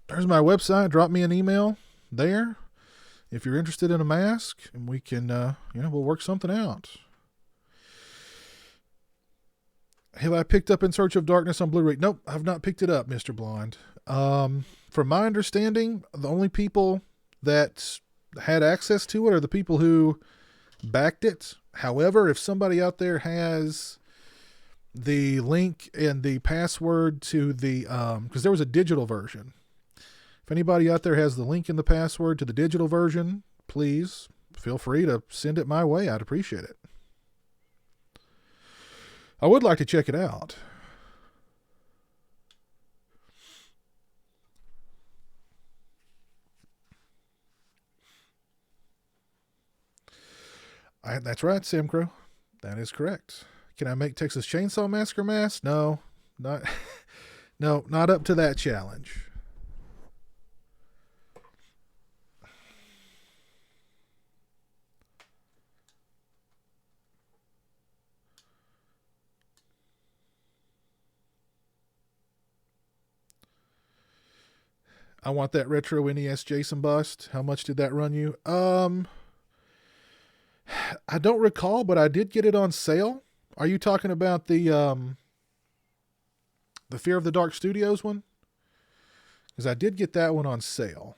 There's my website. Drop me an email there if you're interested in a mask, and we can, we'll work something out. Have I picked up In Search of Darkness on Blu-ray? Nope, I've not picked it up, Mr. Blonde. From my understanding, the only people that had access to it are the people who backed it. However, if somebody out there has the link and the password to the, because there was a digital version. If anybody out there has the link and the password to the digital version, please feel free to send it my way. I'd appreciate it. I would like to check it out. That's right, Sam Crow. That is correct. Can I make Texas Chainsaw Massacre mask? No, not up to that challenge. I want that retro NES Jason bust. How much did that run you? I don't recall, but I did get it on sale. Are you talking about the Fear of the Dark Studios one? Because I did get that one on sale.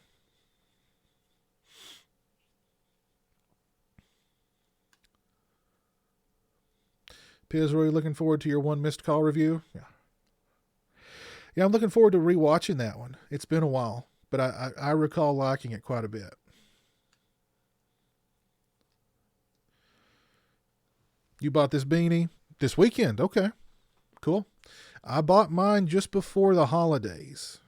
Piz, really looking forward to your one missed call review. Yeah, I'm looking forward to rewatching that one. It's been a while, but I recall liking it quite a bit. You bought this beanie this weekend? Okay, cool. I bought mine just before the holidays.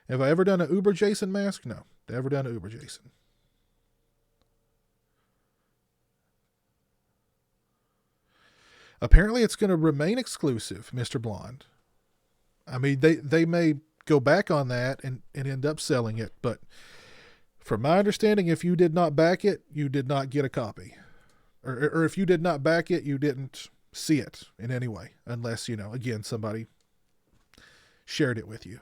Have I ever done an Uber Jason mask? No, never done an Uber Jason. Apparently, it's going to remain exclusive, Mr. Blonde. I mean, they may go back on that and end up selling it, but from my understanding, if you did not back it, you did not get a copy. Or if you did not back it, you didn't see it in any way, unless, again, somebody shared it with you.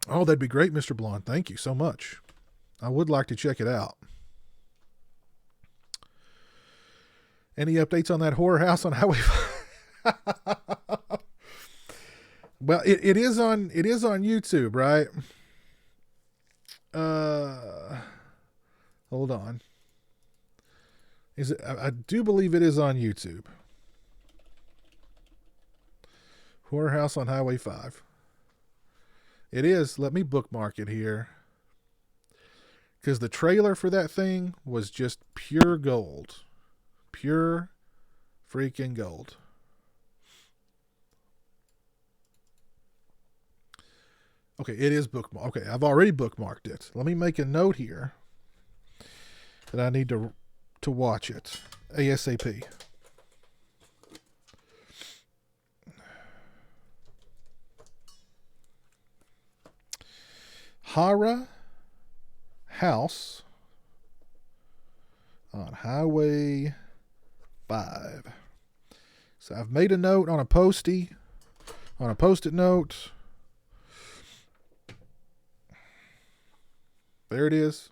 Oh, that'd be great, Mr. Blonde. Thank you so much. I would like to check it out. Any updates on that horror house on Highway 5? Well, it is on YouTube, right? Hold on. Is it? I do believe it is on YouTube. Horror House on Highway 5. It is. Let me bookmark it here. Because the trailer for that thing was just pure gold. Pure freaking gold. Okay, it is bookmarked. Okay, I've already bookmarked it. Let me make a note here that I need to watch it ASAP. Horror House on Highway 5. So I've made a note on a post-it note. There it is.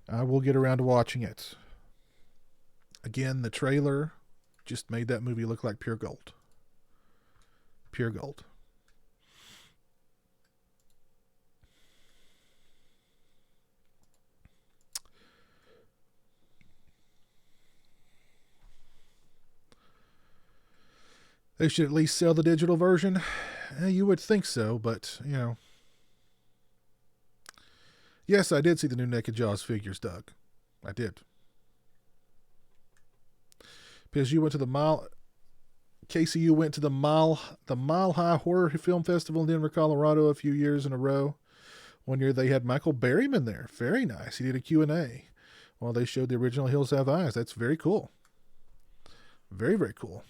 I will get around to watching it. Again, the trailer just made that movie look like pure gold. Pure gold. They should at least sell the digital version. You would think so, but, you know. Yes, I did see the new Naked Jaws figures, Doug. I did. Because you went to the Mile... Casey, you went to the Mile High Horror Film Festival in Denver, Colorado a few years in a row. One year they had Michael Berryman there. Very nice. He did a Q&A while they showed the original Hills Have Eyes. That's very cool. Very, very cool.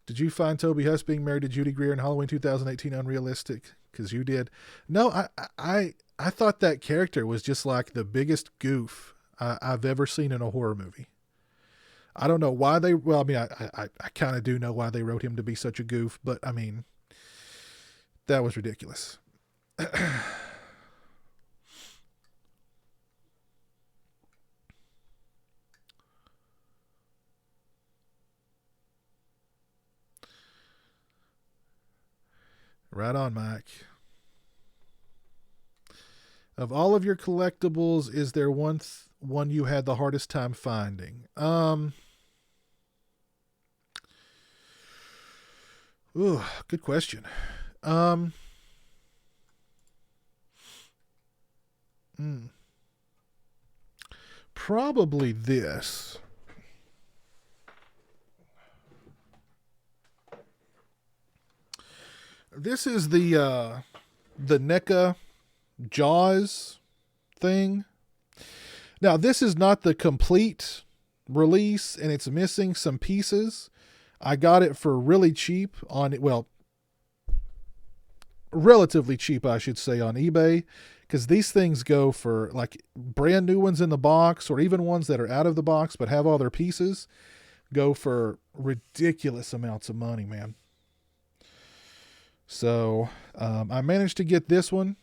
Did you find Toby Huss being married to Judy Greer in Halloween 2018 unrealistic? Because you did. No, I thought that character was just like the biggest goof I've ever seen in a horror movie. I don't know why they... Well, I mean, I kind of do know why they wrote him to be such a goof, but, I mean, that was ridiculous. Right on, Mike. Of all of your collectibles, is there one you had the hardest time finding? Ooh, good question. Probably this. This is the NECA Jaws thing. Now, this is not the complete release, and it's missing some pieces. I got it for really cheap relatively cheap, I should say, on eBay, because these things go for, like, brand new ones in the box, or even ones that are out of the box but have all their pieces, go for ridiculous amounts of money, man. So I managed to get this one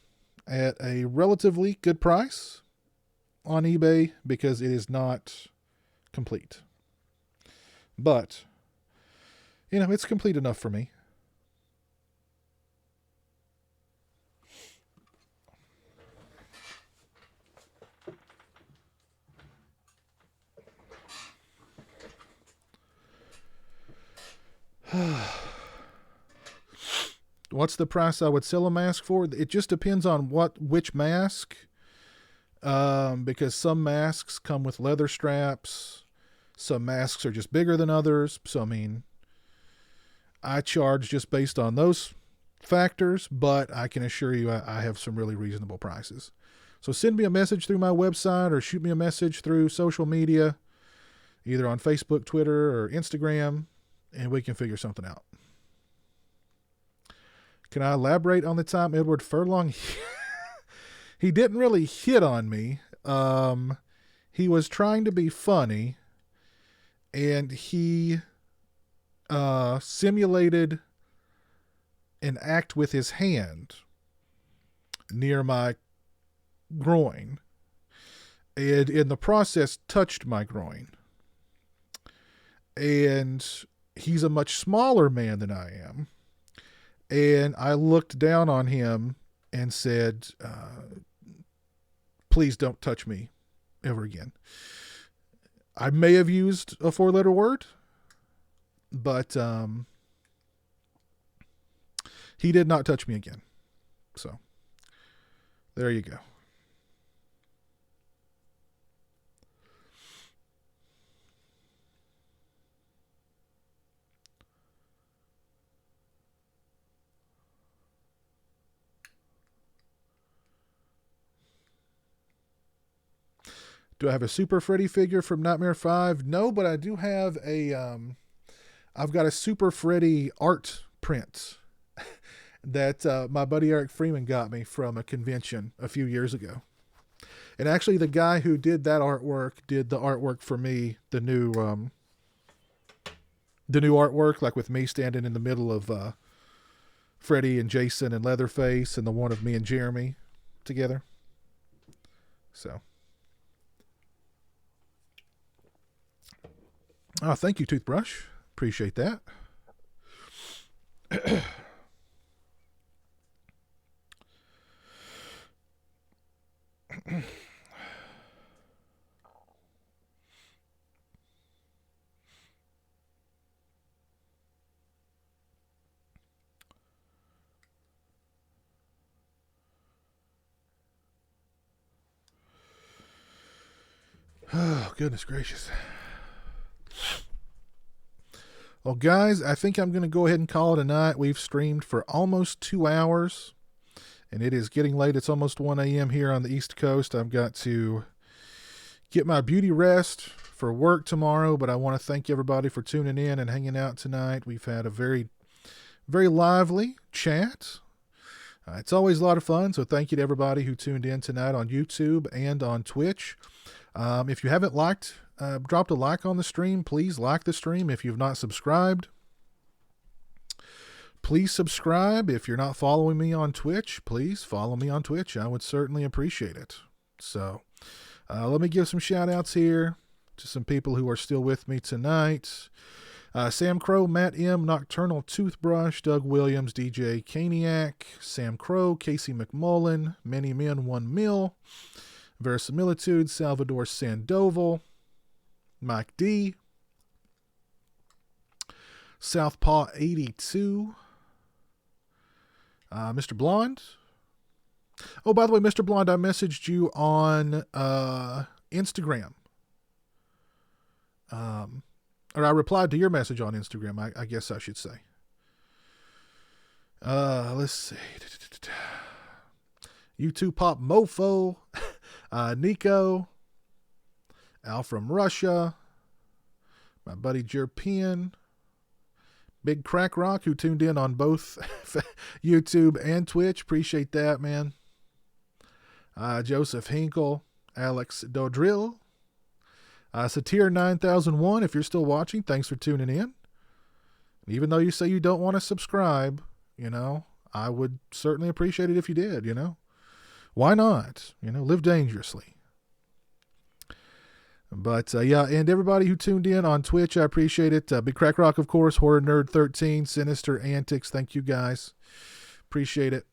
at a relatively good price on eBay because it is not complete. But, you know, it's complete enough for me. What's the price I would sell a mask for? It just depends on which mask. Because some masks come with leather straps. Some masks are just bigger than others. So, I mean, I charge just based on those factors, but I can assure you I have some really reasonable prices. So send me a message through my website or shoot me a message through social media, either on Facebook, Twitter, or Instagram, and we can figure something out. Can I elaborate on the time Edward Furlong? He didn't really hit on me. He was trying to be funny, and he simulated an act with his hand near my groin, and in the process touched my groin. And he's a much smaller man than I am. And I looked down on him and said, please don't touch me ever again. I may have used a 4-letter word, but he did not touch me again. So there you go. Do I have a Super Freddy figure from Nightmare 5? No, but I do have I've got a Super Freddy art print that my buddy Eric Freeman got me from a convention a few years ago. And actually the guy who did that artwork did the artwork for me, the new artwork, like with me standing in the middle of Freddy and Jason and Leatherface, and the one of me and Jeremy together. So. Oh, thank you, Toothbrush. Appreciate that. Oh, goodness gracious. Well, guys, I think I'm going to go ahead and call it a night. We've streamed for almost 2 hours, and it is getting late. It's almost 1 a.m. here on the East Coast. I've got to get my beauty rest for work tomorrow, but I want to thank everybody for tuning in and hanging out tonight. We've had a very, very lively chat. It's always a lot of fun, so thank you to everybody who tuned in tonight on YouTube and on Twitch. If you haven't dropped a like on the stream, please like the stream. If you've not subscribed, please subscribe. If you're not following me on Twitch, please follow me on Twitch. I would certainly appreciate it. So let me give some shout outs here to some people who are still with me tonight. Sam Crow, Matt M, Nocturnal Toothbrush, Doug Williams, DJ Caniac, Sam Crow, Casey McMullen, Many Men, 1 Mil, Verisimilitude, Salvador Sandoval, Mike D, Southpaw 82, Mr. Blonde. Oh, by the way, Mr. Blonde, I messaged you on Instagram. Or I replied to your message on Instagram, I guess I should say. Let's see. YouTube Pop Mofo, Nico, Al from Russia, my buddy Jerpian, Big Crack Rock, who tuned in on both YouTube and Twitch. Appreciate that, man. Joseph Hinkle, Alex Dodrill, Satir 9001, if you're still watching, thanks for tuning in. Even though you say you don't want to subscribe, I would certainly appreciate it if you did, Why not? Live dangerously. But, yeah, and everybody who tuned in on Twitch, I appreciate it. Big Crack Rock, of course, Horror Nerd 13, Sinister Antics, thank you guys. Appreciate it.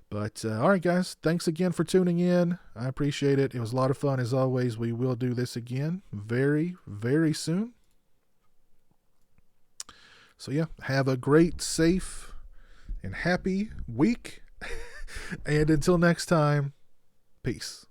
But, all right, guys, thanks again for tuning in. I appreciate it. It was a lot of fun, as always. We will do this again very, very soon. So, yeah, have a great, safe, and happy week. And until next time, peace.